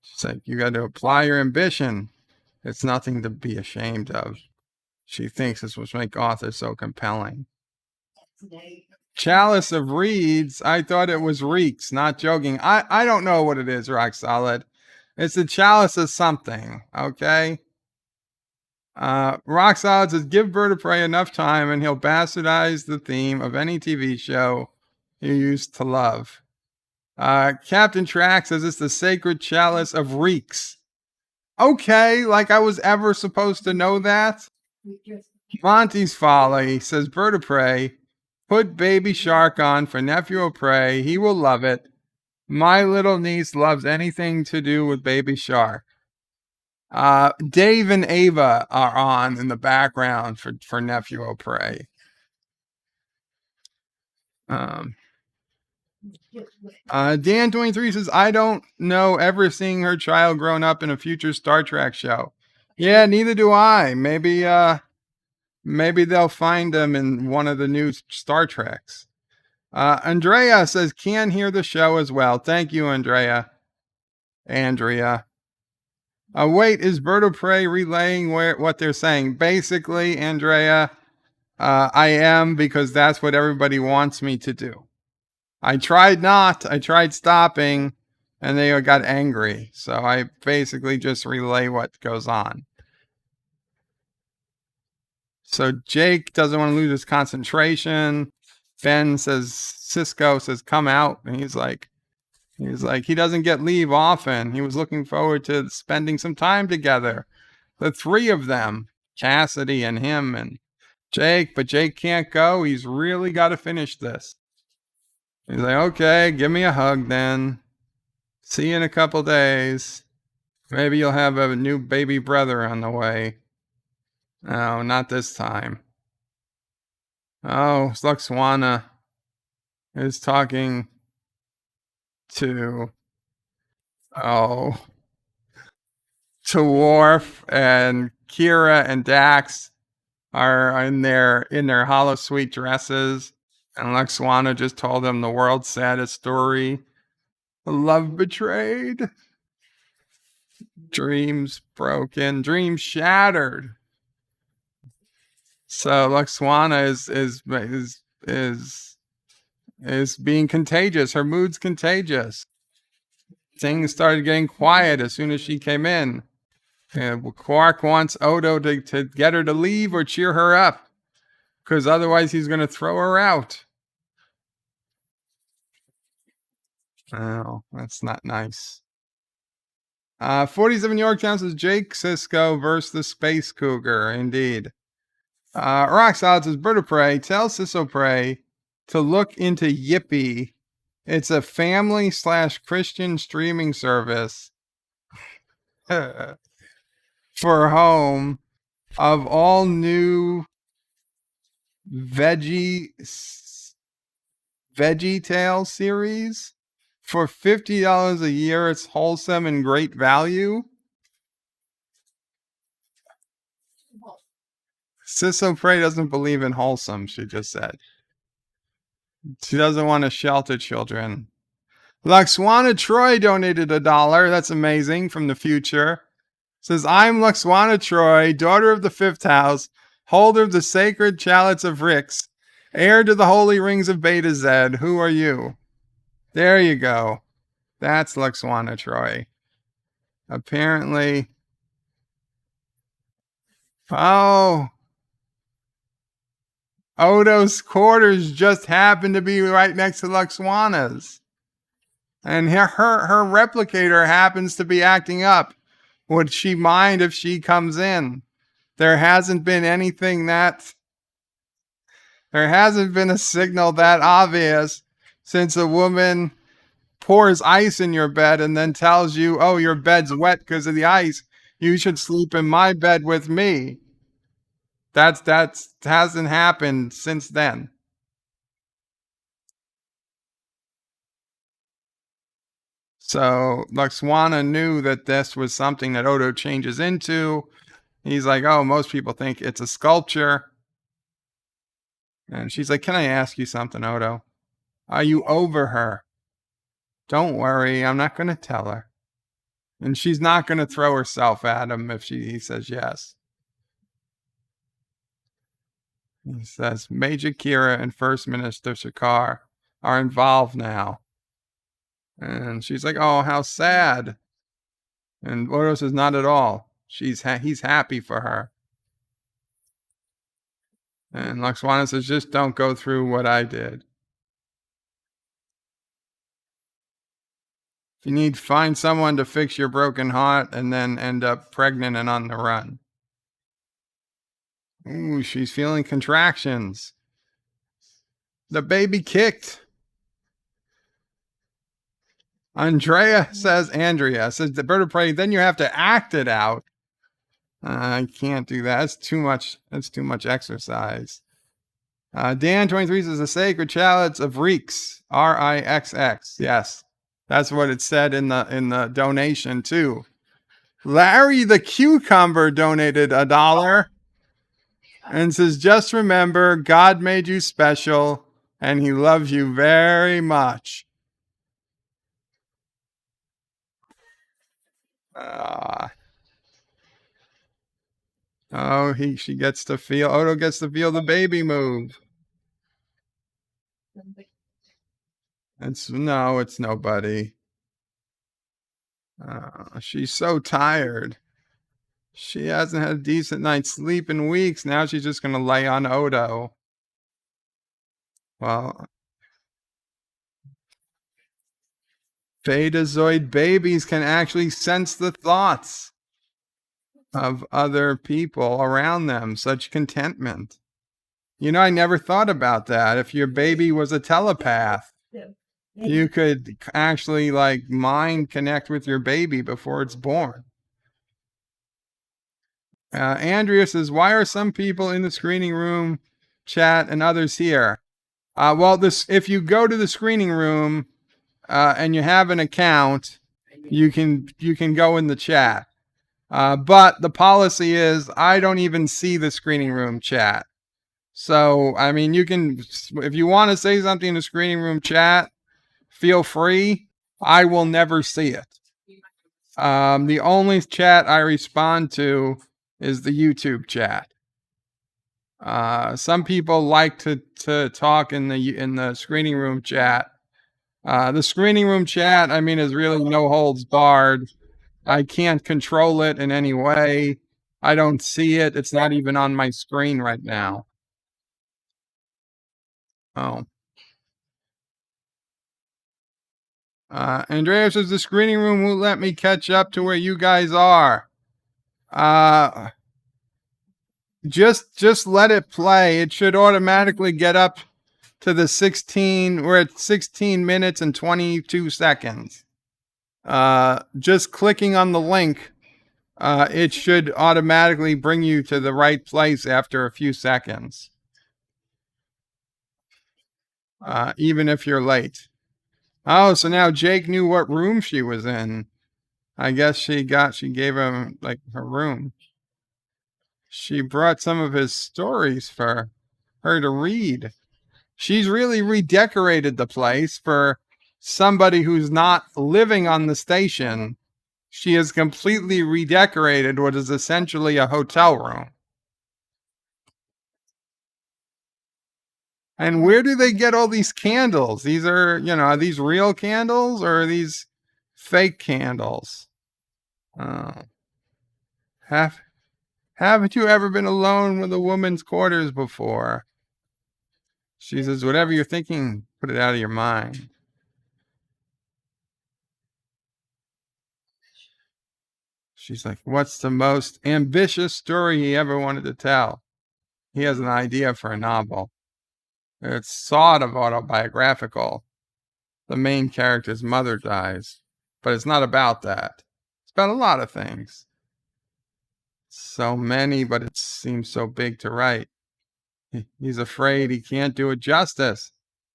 She's like, you got to apply your ambition. It's nothing to be ashamed of. She thinks this will make authors so compelling. Chalice of Reeds. I thought it was reeks. Not joking. I don't know what it is, Rock Solid. It's the chalice of something. Okay. Rock Solid says, give Bird of Prey enough time and he'll bastardize the theme of any TV show you used to love. Captain Track says it's the sacred chalice of reeks. Okay, like I was ever supposed to know that. Monty's Folly says, Bird of Prey, put Baby Shark on for Nephew of Prey. He will love it. My little niece loves anything to do with Baby Shark. Dave and Ava are on in the background for Nephew of Prey. Dan23 says, I don't know ever seeing her child grown up in a future Star Trek show. Yeah, neither do I. Maybe they'll find them in one of the new Star Treks. Andrea says, can hear the show as well. Thank you, Andrea. Wait, is Bird of Prey relaying what they're saying? Basically, Andrea, I am, because that's what everybody wants me to do. I tried stopping, and they got angry. So I basically just relay what goes on. So Jake doesn't want to lose his concentration. Ben says, Cisco says, come out. And he's like, he doesn't get leave often. He was looking forward to spending some time together. The three of them, Cassidy and him and Jake, but Jake can't go. He's really got to finish this. He's like, okay, give me a hug then. See you in a couple days. Maybe you'll have a new baby brother on the way. No, not this time. Oh, Luxanna is talking to Worf, and Kira and Dax are in their holosuite dresses, and Luxanna just told them the world's saddest story. Love betrayed. Dreams broken. Dreams shattered. So Luxanna is being contagious. Her mood's contagious. Things started getting quiet as soon as she came in. Quark wants Odo to get her to leave or cheer her up, because otherwise he's going to throw her out. Oh, that's not nice. 47 Yorktown says, Jake Sisko versus the Space Cougar. Indeed. Rock Solid says, Bird of Prey, tell Sisso Prey to look into Yippee. It's a family/Christian streaming service for home of all new Veggie Tale series. For $50 a year, it's wholesome and great value. Sisso Prey doesn't believe in wholesome, she just said. She doesn't want to shelter children. Luxanna Troi donated $1. That's amazing, from the future. Says, I'm Luxanna Troi, daughter of the fifth house, holder of the sacred chalice of Rix, heir to the holy rings of Beta Z. Who are you? There you go. That's Luxanna Troi. Apparently. Oh. Odo's quarters just happened to be right next to Luxanna's. And her replicator happens to be acting up. Would she mind if she comes in? There hasn't been a signal that obvious since a woman pours ice in your bed and then tells you, oh, your bed's wet because of the ice. You should sleep in my bed with me. That hasn't happened since then. So Luxanna knew that this was something that Odo changes into. He's like, oh, most people think it's a sculpture. And she's like, can I ask you something, Odo? Are you over her? Don't worry, I'm not going to tell her. And she's not going to throw herself at him if he says yes. He says, Major Kira and First Minister Shakar are involved now. And she's like, oh, how sad. And Odo says, not at all. He's happy for her. And Luxanna says, just don't go through what I did. If you need, find someone to fix your broken heart and then end up pregnant and on the run. Ooh, she's feeling contractions. The baby kicked. Andrea says the bird of prey, then you have to act it out. I can't do that. That's too much exercise. Dan23 says the sacred chalice of Rix. R-I-X-X. Yes. That's what it said in the donation too. Larry the Cucumber donated $1 and says, just remember, God made you special and he loves you very much. She gets to feel, Odo gets to feel the baby move. It's nobody. She's so tired. She hasn't had a decent night's sleep in weeks. Now she's just going to lay on Odo. Well, Betazoid babies can actually sense the thoughts of other people around them. Such contentment. You know, I never thought about that. If your baby was a telepath, you could actually mind connect with your baby before it's born. Andrea says, why are some people in the screening room chat and others here? If you go to the screening room and you have an account, you can go in the chat. But the policy is I don't even see the screening room chat. So, I mean, you can, if you want to say something in the screening room chat, feel free. I will never see it. The only chat I respond to is the YouTube chat. Some people like to talk in the screening room chat. The screening room chat, I mean, is really no holds barred. I can't control it in any way. I don't see it. It's not even on my screen right now. Oh. Andrea says the screening room won't let me catch up to where you guys are. Just let it play. It should automatically get up to the 16. We're at 16 minutes and 22 seconds. Just clicking on the link, it should automatically bring you to the right place after a few seconds. Even if you're late. Oh, so now Jake knew what room she was in. I guess she gave him her room. She brought some of his stories for her to read. She's really redecorated the place for somebody who's not living on the station. She has completely redecorated what is essentially a hotel room. And where do they get all these candles? These are, are these real candles or are these fake candles? Haven't you ever been alone with a woman's quarters before? She says, whatever you're thinking, put it out of your mind. She's like, what's the most ambitious story he ever wanted to tell? He has an idea for a novel. It's sort of autobiographical. The main character's mother dies, but it's not about that. It's about a lot of things. So many, but it seems so big to write. He's afraid he can't do it justice.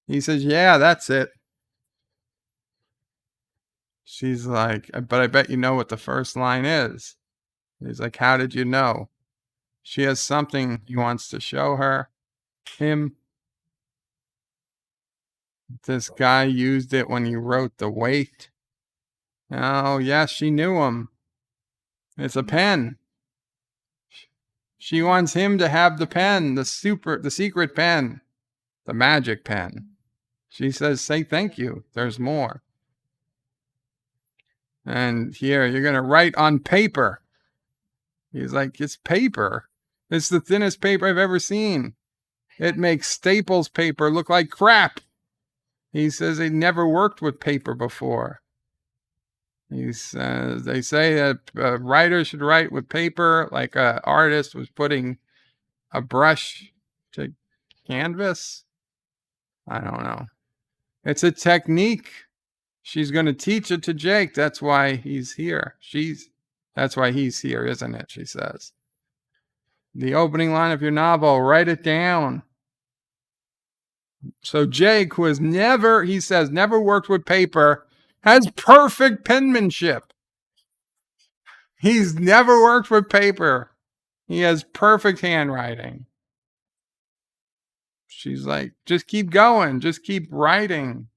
He says, yeah, that's it. She's like, but I bet you know what the first line is. He's like, how did you know? She has something he wants to show him. This guy used it when he wrote The Wait. Oh, yes, she knew him. It's a pen. She wants him to have the pen, the secret pen, the magic pen. She says, say thank you. There's more. And here, you're going to write on paper. He's like, it's paper. It's the thinnest paper I've ever seen. It makes Staples paper look like crap. He says he never worked with paper before. He says, they say that a writer should write with paper like an artist was putting a brush to canvas. I don't know. It's a technique. She's going to teach it to Jake. That's why he's here. That's why he's here, isn't it? She says. The opening line of your novel, write it down. So Jake, who has never worked with paper, has perfect penmanship. He's never worked with paper. He has perfect handwriting. She's like, just keep going. Just keep writing.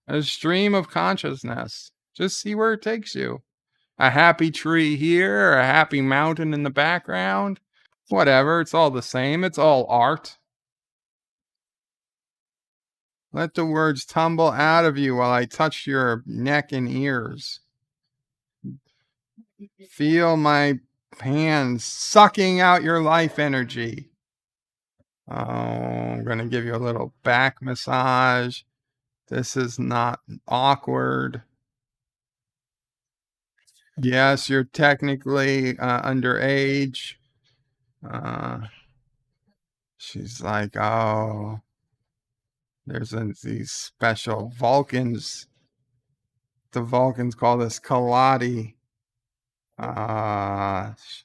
A stream of consciousness. Just see where it takes you. A happy tree here, a happy mountain in the background. Whatever, it's all the same. It's all art. Let the words tumble out of you while I touch your neck and ears. Feel my hands sucking out your life energy. Oh, I'm going to give you a little back massage. This is not awkward. Yes, you're technically underage. She's like, oh, there's these special Vulcans. The Vulcans call this Kaladi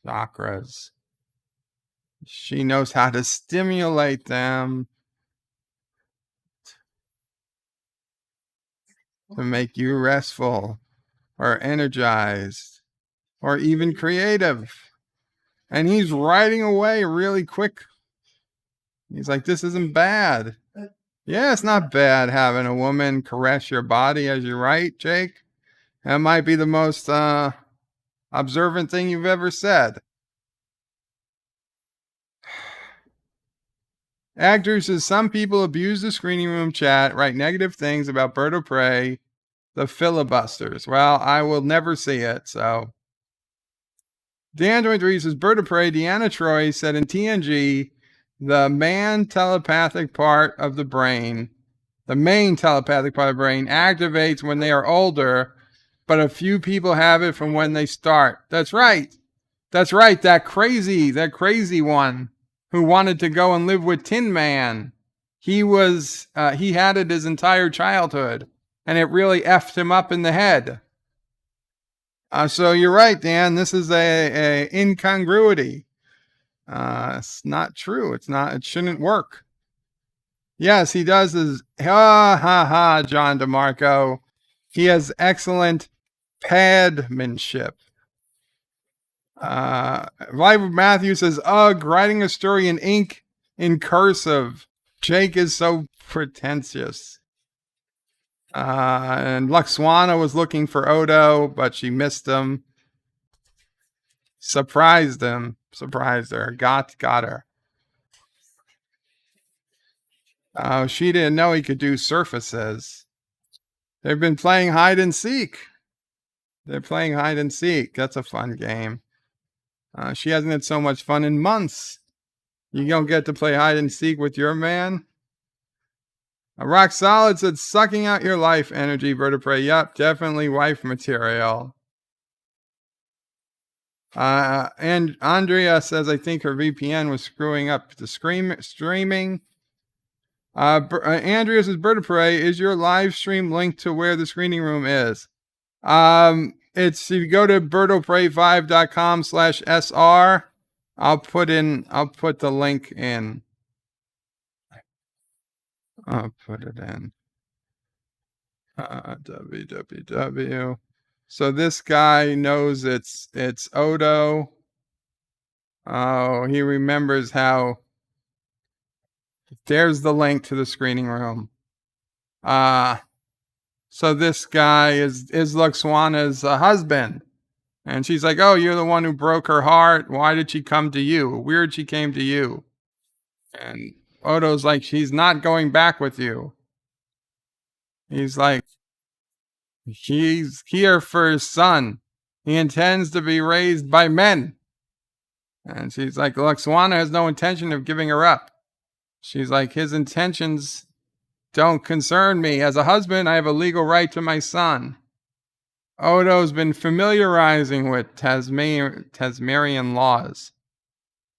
chakras. She knows how to stimulate them to make you restful or energized or even creative. And he's writing away really quick. He's like, this isn't bad. Yeah, it's not bad having a woman caress your body as you write, Jake. That might be the most observant thing you've ever said. Actor says some people abuse the screening room chat, write negative things about Bird of Prey, the filibusters. Well, I will never see it, so. Dan23 says Bird of Prey, Deanna Troi said in TNG, the main telepathic part of the brain activates when they are older, but a few people have it from when they start. That's right. That crazy one who wanted to go and live with Tin Man. He had it his entire childhood, and it really effed him up in the head. So you're right, Dan. This is a incongruity. It's not true. It shouldn't work. Yes, he does his John DeMarco. He has excellent padmanship. Life of Matthew says, ugh, writing a story in ink in cursive. Jake is so pretentious. And Luxanna was looking for Odo, but she missed him. Surprised her. Got her. Oh, she didn't know he could do surfaces. They've been playing hide and seek. That's a fun game. She hasn't had so much fun in months. You don't get to play hide and seek with your man? Rock Solid said, sucking out your life energy, Bird of Prey. Yup, definitely wife material. And Andrea says, I think her VPN was screwing up the streaming. Andrea says, Bird of Prey, is your live stream linked to where the screening room is? It's, if you go to birdofprey5.com/SR, I'll put the link in. I'll put it in. www. So this guy knows it's Odo. Oh, he remembers how. There's the link to the screening room. So this guy is Luxanna's husband. And she's like, oh, you're the one who broke her heart. Why did she come to you? Weird she came to you. And Odo's like, she's not going back with you. He's like, he's here for his son. He intends to be raised by men. And she's like, Luxanna has no intention of giving her up. She's like, his intentions don't concern me. As a husband, I have a legal right to my son. Odo's been familiarizing with Tasmanian laws.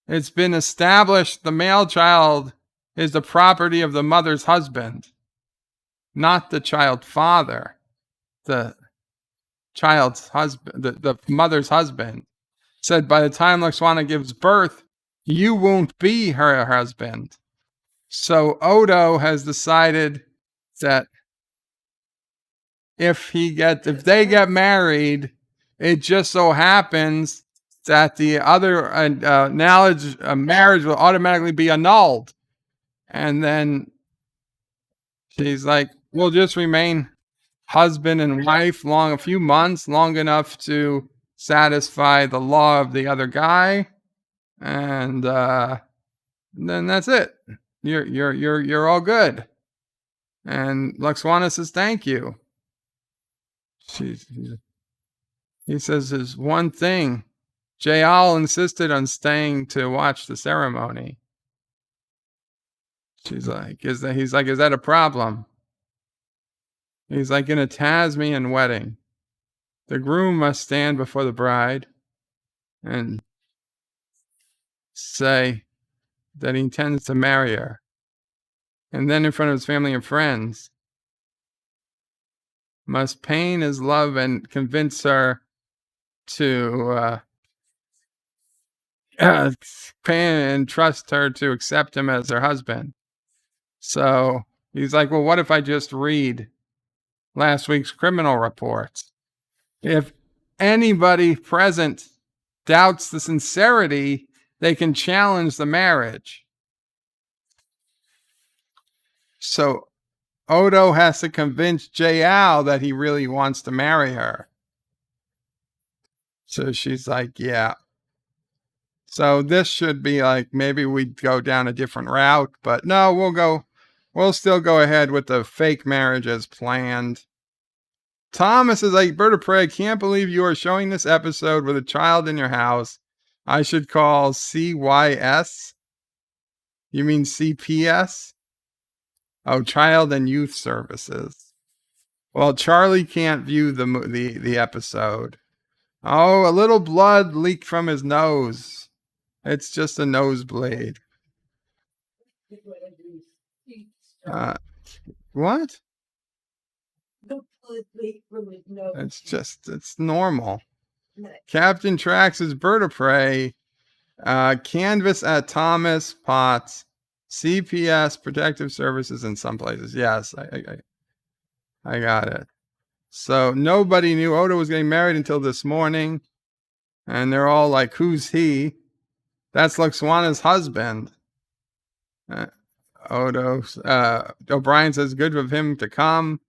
It's been established the male child is the property of the mother's husband, not the child's father. The child's husband, the mother's husband, said by the time Luxanna gives birth, you won't be her husband. So Odo has decided that if they get married, it just so happens that the other marriage will automatically be annulled. And then she's like, we'll just remain husband and wife a few months, long enough to satisfy the law of the other guy. And then that's it. You're all good. And Luxanna says, thank you. He says, there's one thing. Jayal insisted on staying to watch the ceremony. He's like, is that a problem? He's like, in a Tasmanian wedding, the groom must stand before the bride and say that he intends to marry her. And then in front of his family and friends, must pain his love and convince her to pay and trust her to accept him as her husband. So he's like, well, what if I just read last week's criminal reports? If anybody present doubts the sincerity, they can challenge the marriage. So Odo has to convince Jayal that he really wants to marry her. So she's like, yeah. So this should be like, maybe we'd go down a different route, but no, we'll still go ahead with the fake marriage as planned. Thomas is like, Bird of Prey, I can't believe you are showing this episode with a child in your house. I should call CYS? You mean CPS? Oh, Child and Youth Services. Well, Charlie can't view the episode. Oh, a little blood leaked from his nose. It's just a nosebleed. What? It's normal. Captain Trax's Bird of Prey. Canvas at Thomas Potts. CPS, Protective Services in some places. Yes, I got it. So nobody knew Odo was getting married until this morning. And they're all like, who's he? That's Luxanna's husband. O'Brien says, good of him to come.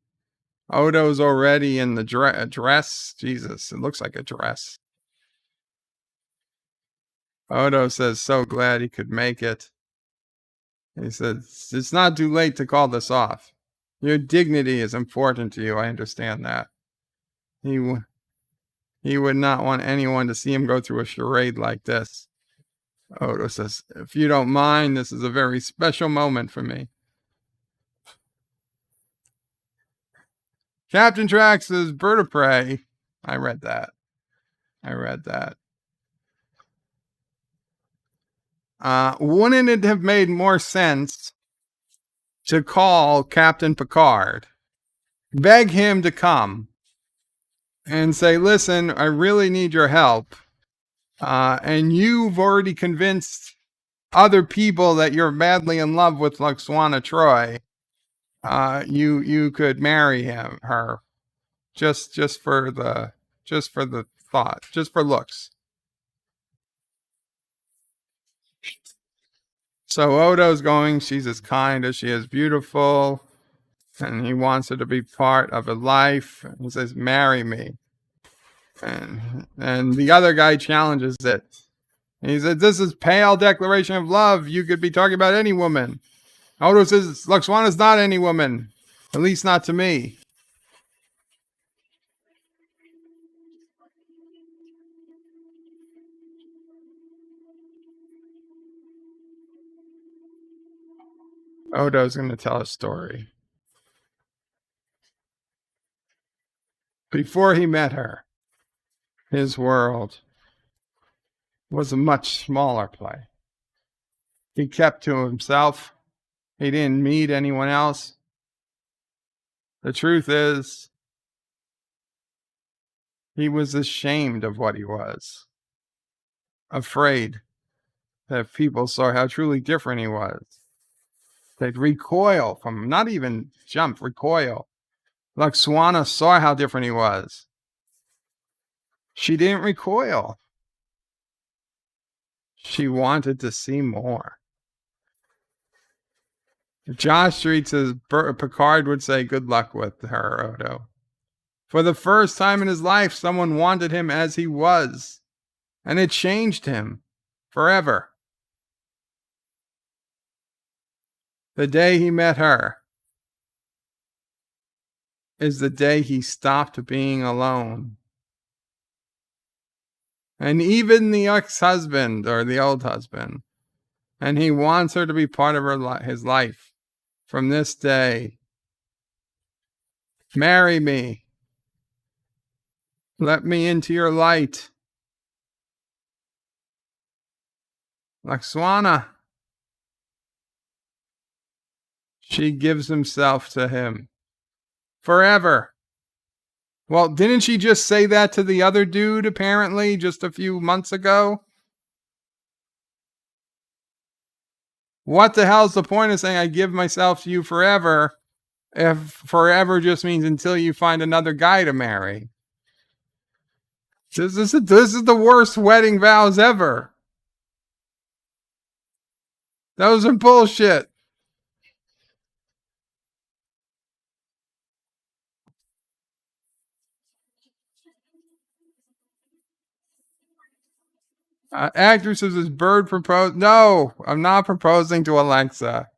Odo's already in the dress. Jesus, it looks like a dress. Odo says, so glad he could make it. He said, it's not too late to call this off. Your dignity is important to you. I understand that. He would not want anyone to see him go through a charade like this. Odo says, if you don't mind, this is a very special moment for me. Captain Trax says, Bird of Prey. I read that. Wouldn't it have made more sense to call Captain Picard, beg him to come, and say, listen, I really need your help. And you've already convinced other people that you're madly in love with Luxanna Troi. You could marry her, just for the thought, just for looks. So Odo's going, she's as kind as she is beautiful, and he wants her to be part of her life. He says, marry me. And the other guy challenges it. He said, this is pale declaration of love. You could be talking about any woman. Odo says, Luxanna's not any woman. At least not to me. Odo's going to tell a story. Before he met her, his world was a much smaller place. He kept to himself. He didn't meet anyone else. The truth is, he was ashamed of what he was. Afraid that if people saw how truly different he was, they'd recoil from him. Not even jump, recoil. Luxanna saw how different he was. She didn't recoil. She wanted to see more. Josh treats as Picard would say, good luck with her, Odo. For the first time in his life, someone wanted him as he was, and it changed him forever. The day he met her is the day he stopped being alone. And even the ex-husband, or the old husband, and he wants her to be part of his life from this day. Marry me. Let me into your light. Luxanna. She gives himself to him. Forever. Well, didn't she just say that to the other dude, apparently, just a few months ago? What the hell's the point of saying I give myself to you forever if forever just means until you find another guy to marry? This is the worst wedding vows ever. Those are bullshit. Actress says, Bird proposed? No, I'm not proposing to Alexa.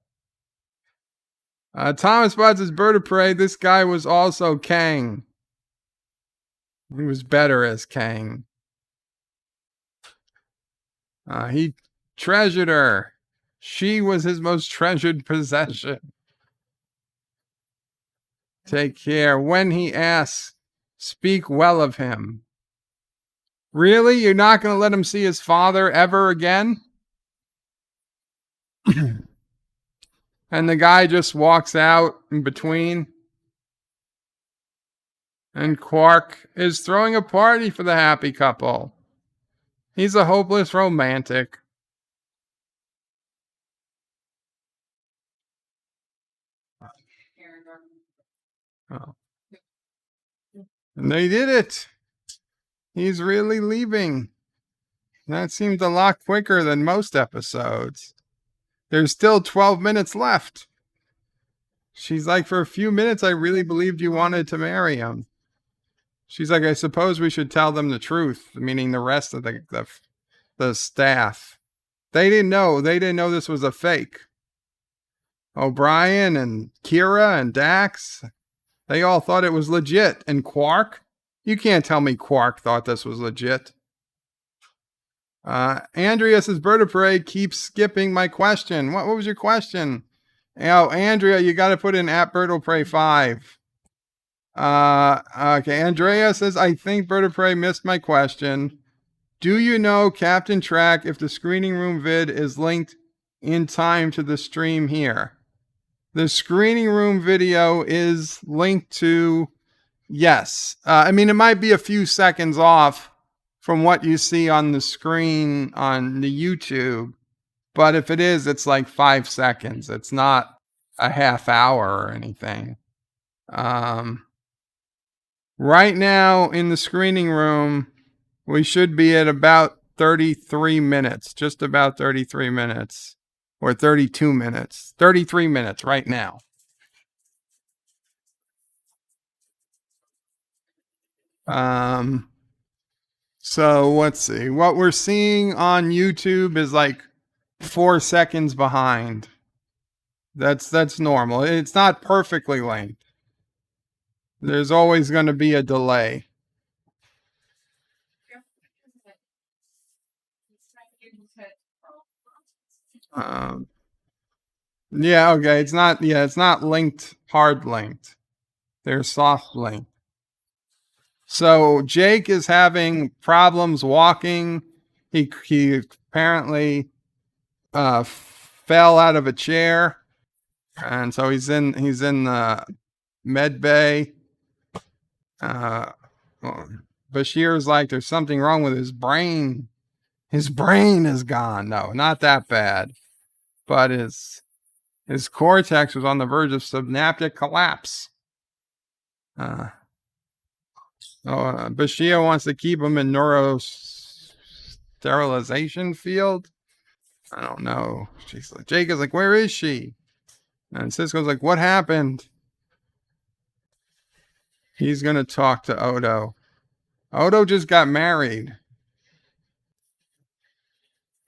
Thomas Bott says, Bird of Prey, this guy was also Kang. He was better as Kang. He treasured her. She was his most treasured possession. Take care. When he asks, speak well of him. Really? You're not going to let him see his father ever again? And the guy just walks out in between. And Quark is throwing a party for the happy couple. He's a hopeless romantic. Oh. And they did it. He's really leaving. That seemed a lot quicker than most episodes. There's still 12 minutes left. She's like, for a few minutes, I really believed you wanted to marry him. She's like, I suppose we should tell them the truth, meaning the rest of the staff. They didn't know. They didn't know this was a fake. O'Brien and Kira and Dax, they all thought it was legit. And Quark? You can't tell me Quark thought this was legit. Andrea says, Bird of Prey keeps skipping my question. What was your question? Oh, Andrea, you got to put in at Bird of Prey 5. Okay, Andrea says, I think Bird of Prey missed my question. Do you know, Captain Track, if the screening room vid is linked in time to the stream here? The screening room video is linked to... Yes. I mean, it might be a few seconds off from what you see on the screen on the YouTube. But if it is, it's like 5 seconds. It's not a half hour or anything. Right now in the screening room, we should be at about 33 minutes. Just about 33 minutes. or 32 minutes, 33 minutes right now. So let's see. What we're seeing on YouTube is like 4 seconds behind. That's normal. It's not perfectly linked. There's always going to be a delay. Yeah, okay. It's not linked, hard linked. They're soft linked. So Jake is having problems walking. He apparently fell out of a chair, and so he's in the med bay. Bashir's like, there's something wrong with his brain. His brain is gone. No, not that bad, but his cortex was on the verge of synaptic collapse. Bashir wants to keep him in neurosterilization field. I don't know. Jake is like, where is she? And Cisco's like, what happened? He's going to talk to Odo. Odo just got married.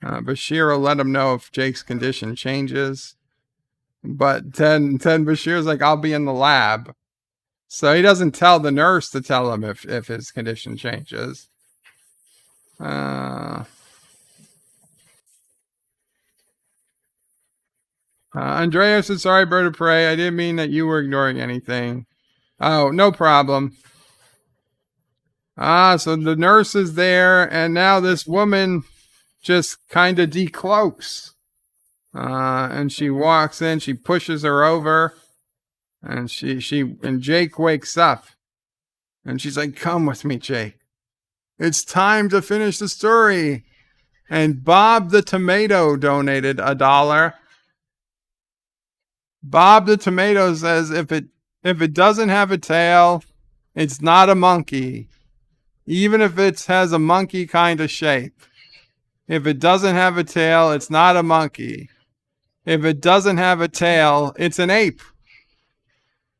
Bashir will let him know if Jake's condition changes. But then Bashir's like, I'll be in the lab. So he doesn't tell the nurse to tell him if his condition changes. Andrea said, sorry, Bird of Prey. I didn't mean that you were ignoring anything. Oh, no problem. So the nurse is there, and now this woman just kind of decloaks. And she walks in, she pushes her over, and and Jake wakes up. And she's like, come with me, Jake. It's time to finish the story. And Bob the Tomato donated $1. Bob the Tomato says if it doesn't have a tail, it's not a monkey. Even if it has a monkey kind of shape. If it doesn't have a tail, it's not a monkey. If it doesn't have a tail, it's an ape.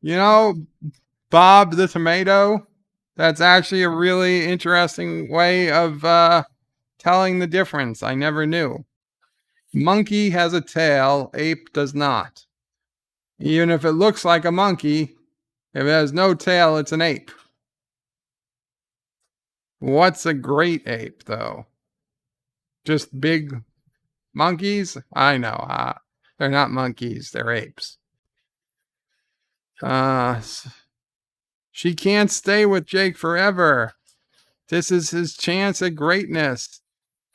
You know, Bob the Tomato, that's actually a really interesting way of telling the difference. I never knew. Monkey has a tail, ape does not. Even if it looks like a monkey, if it has no tail, it's an ape. What's a great ape, though? Just big monkeys? I know. They're not monkeys. They're apes. She can't stay with Jake forever. This is his chance at greatness.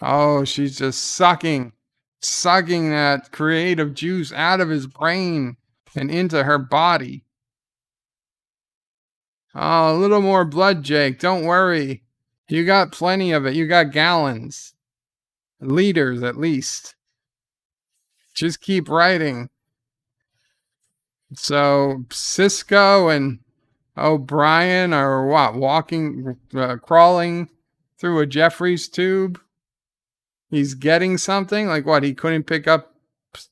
Oh, she's just sucking that creative juice out of his brain and into her body. Oh, a little more blood, Jake. Don't worry. You got plenty of it. You got gallons. Liters, at least. Just keep writing. So, Cisco and O'Brien are crawling through a Jeffries tube. He's getting something? Like what? He couldn't pick up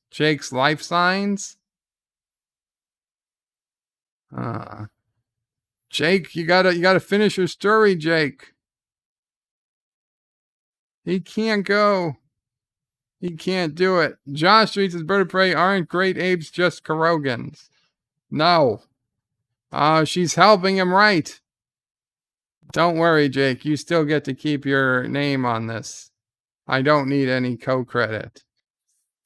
Jake's life signs? Jake, you gotta finish your story, Jake. He can't go. He can't do it. Josh Street says, Bird of Prey, aren't great apes just Kurogans? No. She's helping him write. Don't worry, Jake. You still get to keep your name on this. I don't need any co-credit.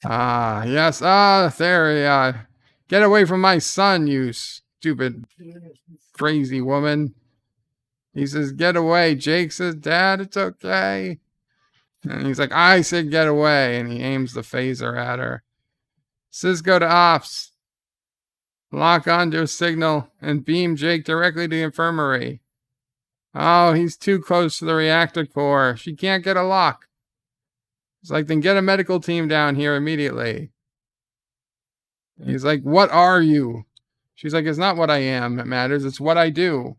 Yes. There. Get away from my son, you stupid, crazy woman. He says, get away. Jake says, Dad, it's okay. And he's like, I said get away. And he aims the phaser at her. Cisco to ops. Lock onto a signal and beam Jake directly to the infirmary. Oh, he's too close to the reactor core. She can't get a lock. It's like, then get a medical team down here immediately. He's like, what are you? She's like, it's not what I am that matters. It's what I do.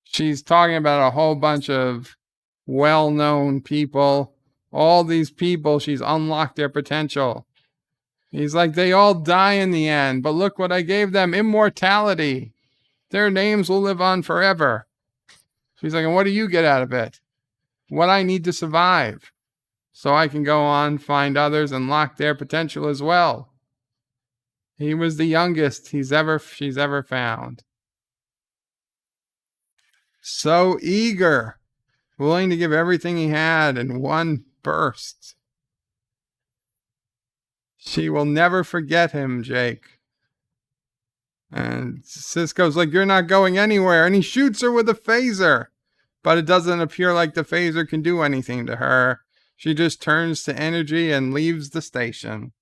She's talking about a whole bunch of well-known people all these people, she's unlocked their potential. He's like, they all die in the end, but look what I gave them, immortality. Their names will live on forever. She's like, and what do you get out of it? What I need to survive, so I can go on, find others, and unlock their potential as well. He was the youngest she's ever found. So eager, willing to give everything he had in one burst. She will never forget him, Jake. And Cisco's like, you're not going anywhere. And he shoots her with a phaser. But it doesn't appear like the phaser can do anything to her. She just turns to energy and leaves the station.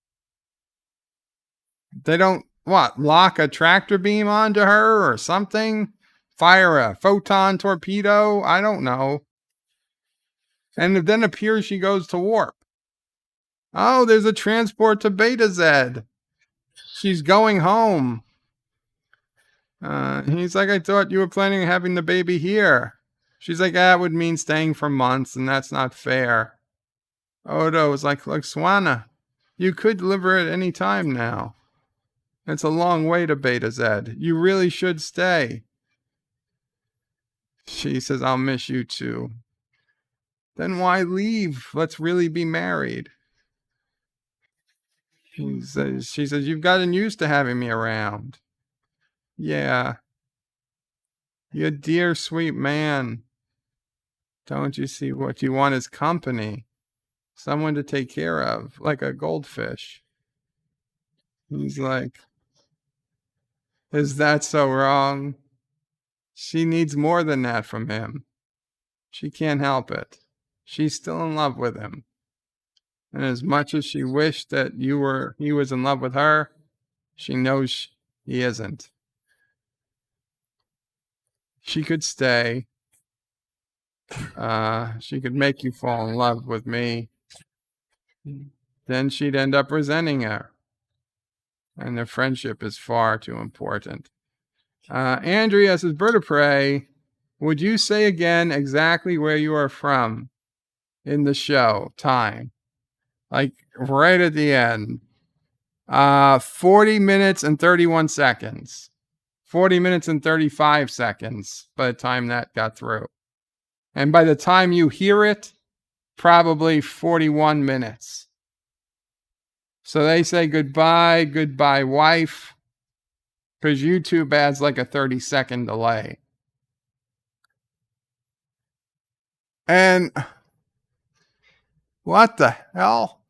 They don't, lock a tractor beam onto her or something? Fire a photon torpedo? I don't know. And it then appears she goes to warp. Oh, there's a transport to Beta Z. She's going home. He's like, I thought you were planning on having the baby here. She's like, that would mean staying for months, and that's not fair. Odo was like, Luxanna, you could deliver at any time now. It's a long way to Beta Z. You really should stay. She says, I'll miss you too. Then why leave? Let's really be married. She says, you've gotten used to having me around. Yeah. You dear sweet man. Don't you see what you want is company? Someone to take care of, like a goldfish. He's like, is that so wrong? She needs more than that from him. She can't help it. She's still in love with him. And as much as she wished that he was in love with her, she knows he isn't. She could stay. She could make you fall in love with me. Then she'd end up resenting her. And their friendship is far too important. Andrea says, Bird of Prey, would you say again exactly where you are from in the show time? Like right at the end. 40 minutes and 31 seconds. 40 minutes and 35 seconds by the time that got through. And by the time you hear it, probably 41 minutes. So they say goodbye, wife, because YouTube adds like a 30-second delay. And what the hell?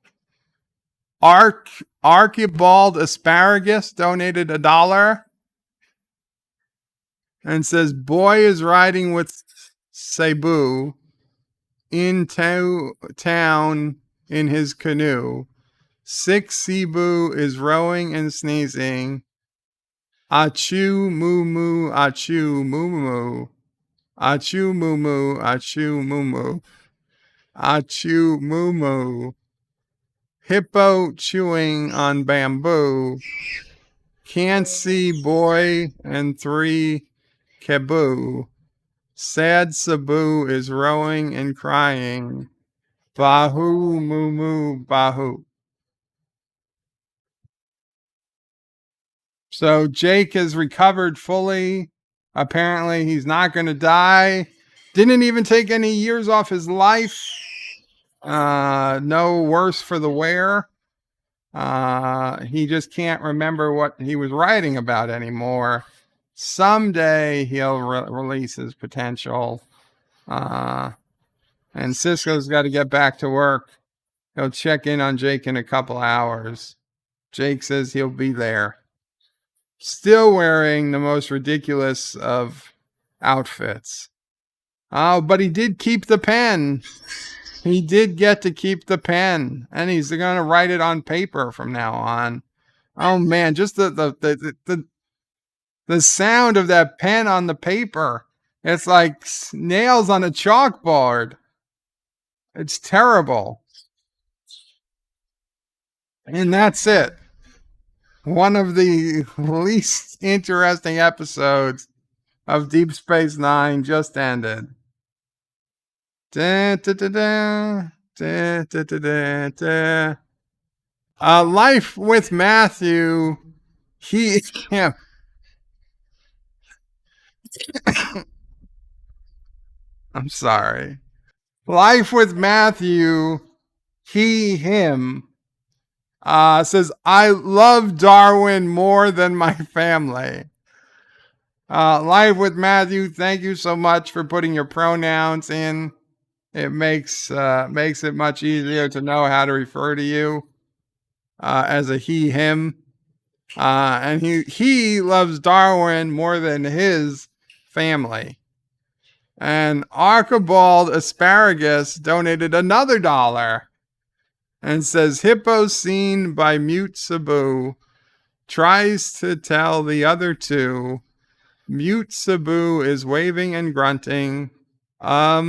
Archibald Asparagus donated $1 and says, boy is riding with Cebu into town in his canoe. 6 Cebu is rowing and sneezing. Achoo moo moo, achoo moo moo. Achoo moo moo, achoo moo moo. Achoo moo moo. Hippo chewing on bamboo. Can't see boy and 3 Cebu. Sad Cebu is rowing and crying. Bahu moo moo bahu. So Jake has recovered fully. Apparently he's not going to die. Didn't even take any years off his life. No worse for the wear. He just can't remember what he was writing about anymore. Someday he'll release his potential. And Cisco's got to get back to work. He'll check in on Jake in a couple hours. Jake says he'll be there. Still wearing the most ridiculous of outfits. Oh, but he did keep the pen. He did get to keep the pen. And he's going to write it on paper from now on. Oh, man, just the sound of that pen on the paper. It's like nails on a chalkboard. It's terrible. And that's it. One of the least interesting episodes of Deep Space Nine just ended. Da, da, da, da. Life with Matthew. He. Yeah. I'm sorry. Life with Matthew. He, him. Says, I love Darwin more than my family. Life with Matthew, thank you so much for putting your pronouns in. It makes it much easier to know how to refer to you as a he, him. And he loves Darwin more than his family. And Archibald Asparagus donated another $1 and says, Hippo seen by mute Sabu tries to tell the other two. Mute Sabu is waving and grunting. I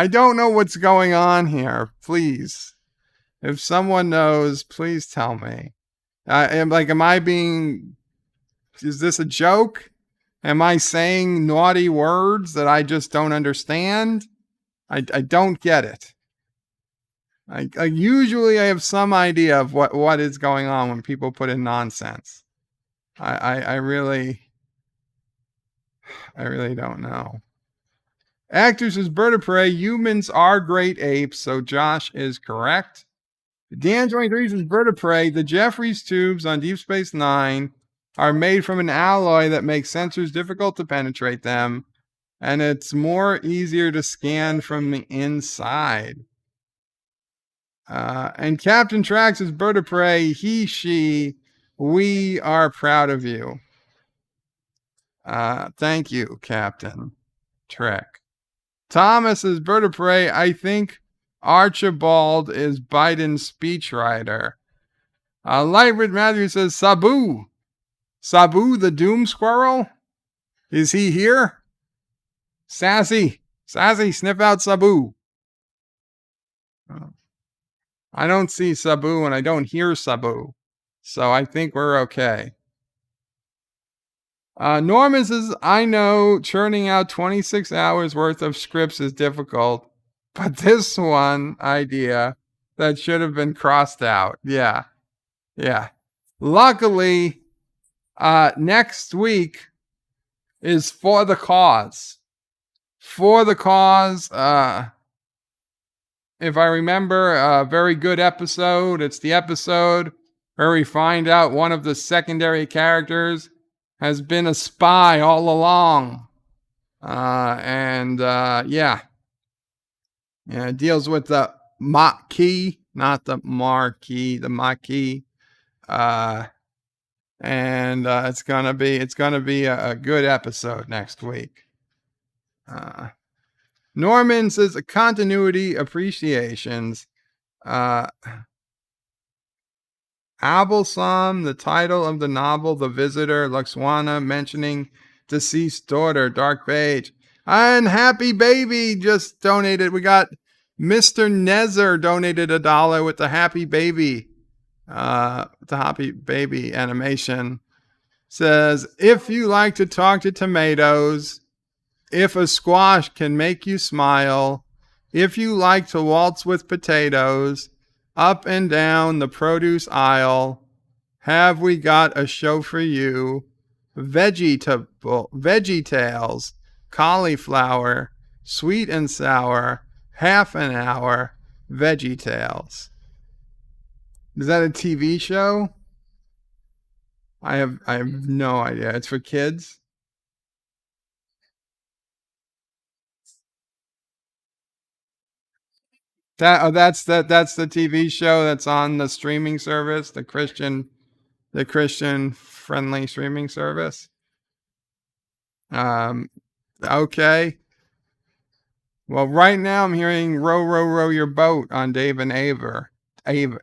don't know what's going on here. Please. If someone knows, please tell me. Is this a joke? Am I saying naughty words that I just don't understand? I don't get it. Usually I have some idea of what is going on when people put in nonsense. I really don't know. Actor says, Bird of Prey, humans are great apes, so Josh is correct. Dan23 says, Bird of Prey, the Jeffries tubes on Deep Space Nine are made from an alloy that makes sensors difficult to penetrate them, and it's more easier to scan from the inside. And Captain Trax is Bird of Prey, he, she, we are proud of you. Thank you, Captain Trek. Thomas is Bird of Prey, I think Archibald is Biden's speechwriter. Lightwood Matthew says, Sabu. Sabu the Doom Squirrel? Is he here? Sassy, sniff out Sabu. I don't see Sabu and I don't hear Sabu. So I think we're okay. Norman says, I know churning out 26 hours worth of scripts is difficult, but this one idea that should have been crossed out. Yeah. Luckily, next week is For the Cause. For the Cause, if I remember, a very good episode. It's the episode where we find out one of the secondary characters has been a spy all along. Yeah, it deals with the Maquis, not the Marquis, the Maquis. It's gonna be a good episode next week. Norman says continuity appreciations. Abelsom, the title of the novel, The Visitor, Luxanna mentioning deceased daughter, Dark Page. And Happy Baby just donated. We got Mr. Nezer donated $1 with the Happy Baby. The Happy Baby animation. Says, if you like to talk to tomatoes, if a squash can make you smile, if you like to waltz with potatoes, up and down the produce aisle, have we got a show for you? VeggieTales, cauliflower, sweet and sour, half an hour, VeggieTales. Is that a TV show? I have no idea. It's for kids. That's the TV show that's on the streaming service, the Christian friendly streaming service. Okay. Well, right now I'm hearing Row, Row, Row Your Boat on Dave and Ava. It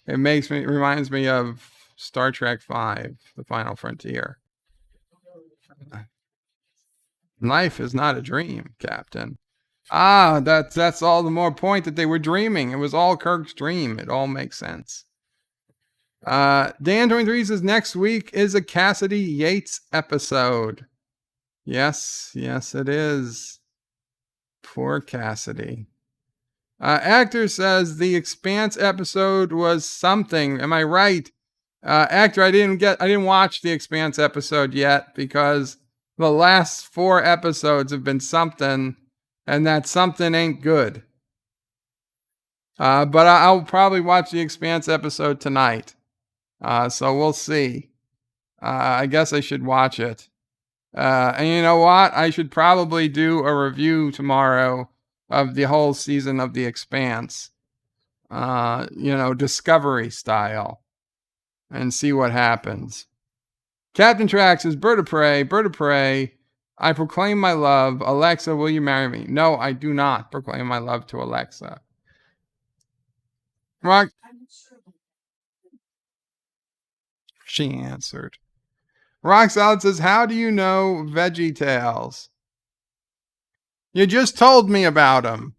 reminds me of Star Trek V, The Final Frontier. Life is not a dream, Captain. That's all the more point that they were dreaming. It was all Kirk's dream. It all makes sense. Dan23 says next week is a Cassidy Yates episode. Yes, it is. Poor Cassidy. Actor says the Expanse episode was something. Am I right? Actor, I didn't watch the Expanse episode yet because the last 4 episodes have been something, and that something ain't good. But I'll probably watch the Expanse episode tonight. So we'll see. I guess I should watch it. And you know what? I should probably do a review tomorrow of the whole season of The Expanse. Discovery style. And see what happens. Captain Trax says, bird of prey, I proclaim my love. Alexa, will you marry me? No, I do not proclaim my love to Alexa. Rock. She answered. Rock Solid says, how do you know Veggie Tales? You just told me about them.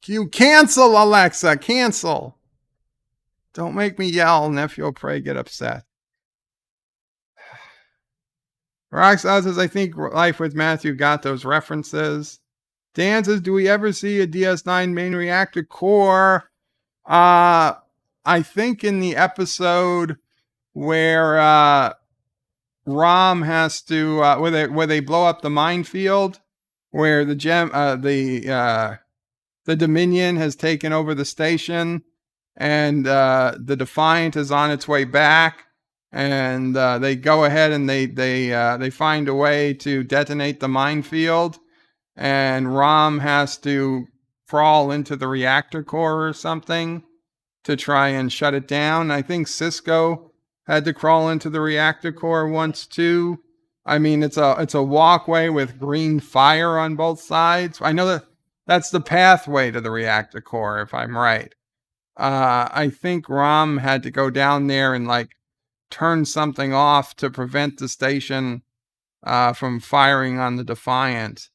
You cancel, Alexa, cancel. Don't make me yell. Nephew will pray get upset. Rock Solid says, I think Life with Matthew got those references. Dan says, do we ever see a DS9 main reactor core? I think in the episode where Rom has to where they blow up the minefield, where the Dominion has taken over the station, and the Defiant is on its way back, and they go ahead and they find a way to detonate the minefield, and Rom has to crawl into the reactor core or something to try and shut it down. I think Cisco had to crawl into the reactor core once too. I mean, it's a walkway with green fire on both sides. I know that's the pathway to the reactor core, if I'm right. I think Rom had to go down there and turn something off to prevent the station from firing on the Defiant.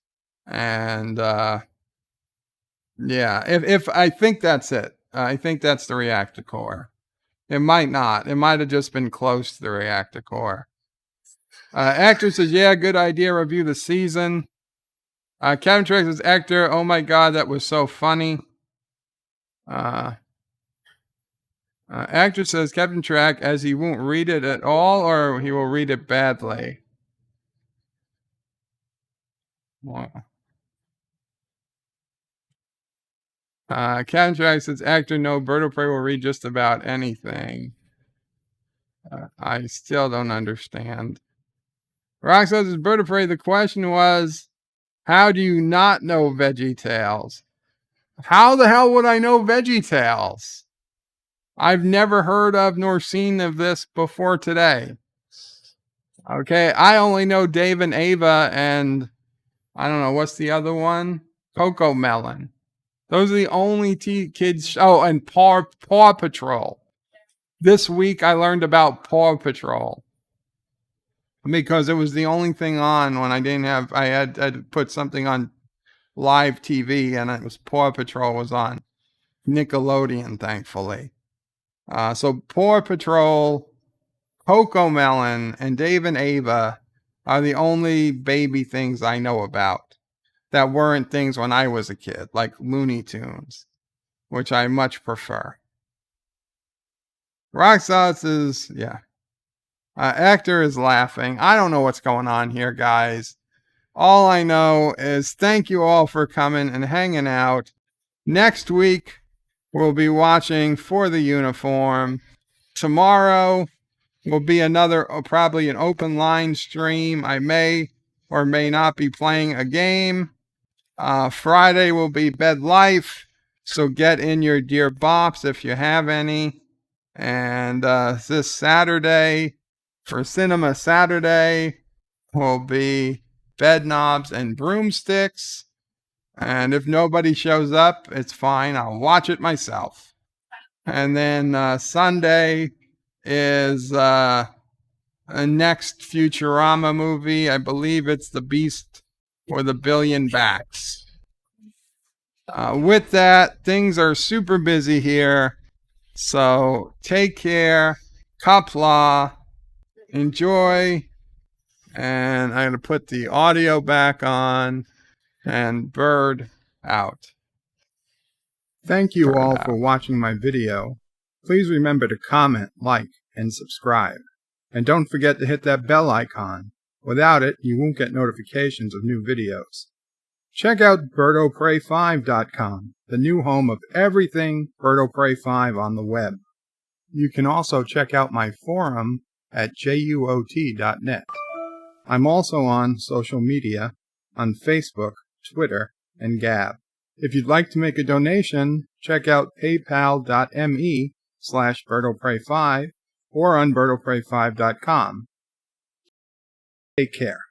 And if I think that's it. I think that's the reactor core. It might not. It might have just been close to the reactor core. Actor says, yeah, good idea. Review the season. Kevin Trax says, actor, oh my God, that was so funny. Actor says, Captain Track, as he won't read it at all, or he will read it badly. Wow. Captain Track says, actor, no, Bird of Prey will read just about anything. I still don't understand. Rock says, Bird of Prey, the question was, how do you not know Veggie Tales? How the hell would I know Veggie Tales? I've never heard of nor seen of this before today. Okay, I only know Dave and Ava and I don't know, what's the other one? Coco Melon. Those are the only kids. Oh, and Paw Patrol. This week I learned about Paw Patrol. Because it was the only thing on when I didn't have, I had to put something on live TV, and it was Paw Patrol was on Nickelodeon, thankfully. So Paw Patrol, Coco Melon, and Dave and Ava are the only baby things I know about that weren't things when I was a kid, like Looney Tunes, which I much prefer. Rock Solid says, yeah. Actor is laughing. I don't know what's going on here, guys. All I know is thank you all for coming and hanging out. Next week, we'll be watching For the Uniform. Tomorrow will be another, probably an open line stream. I may or may not be playing a game. Friday will be Bed Life. So get in your dear bops if you have any. And this Saturday, for Cinema Saturday, will be Bed Knobs and Broomsticks. And if nobody shows up, it's fine. I'll watch it myself. And then Sunday is a next Futurama movie. I believe it's The Beast or the Billion Backs. With that, things are super busy here. So take care. Qapla. Enjoy. And I'm going to put the audio back on and bird out. Thank you all for watching my video. Please remember to comment, like, and subscribe. And don't forget to hit that bell icon. Without it, you won't get notifications of new videos. Check out birdofprey5.com, the new home of everything Bird of Prey 5 on the web. You can also check out my forum at juot.net. I'm also on social media, on Facebook, Twitter, and Gab. If you'd like to make a donation, check out paypal.me/birdofprey5 or on birdofprey5.com. Take care.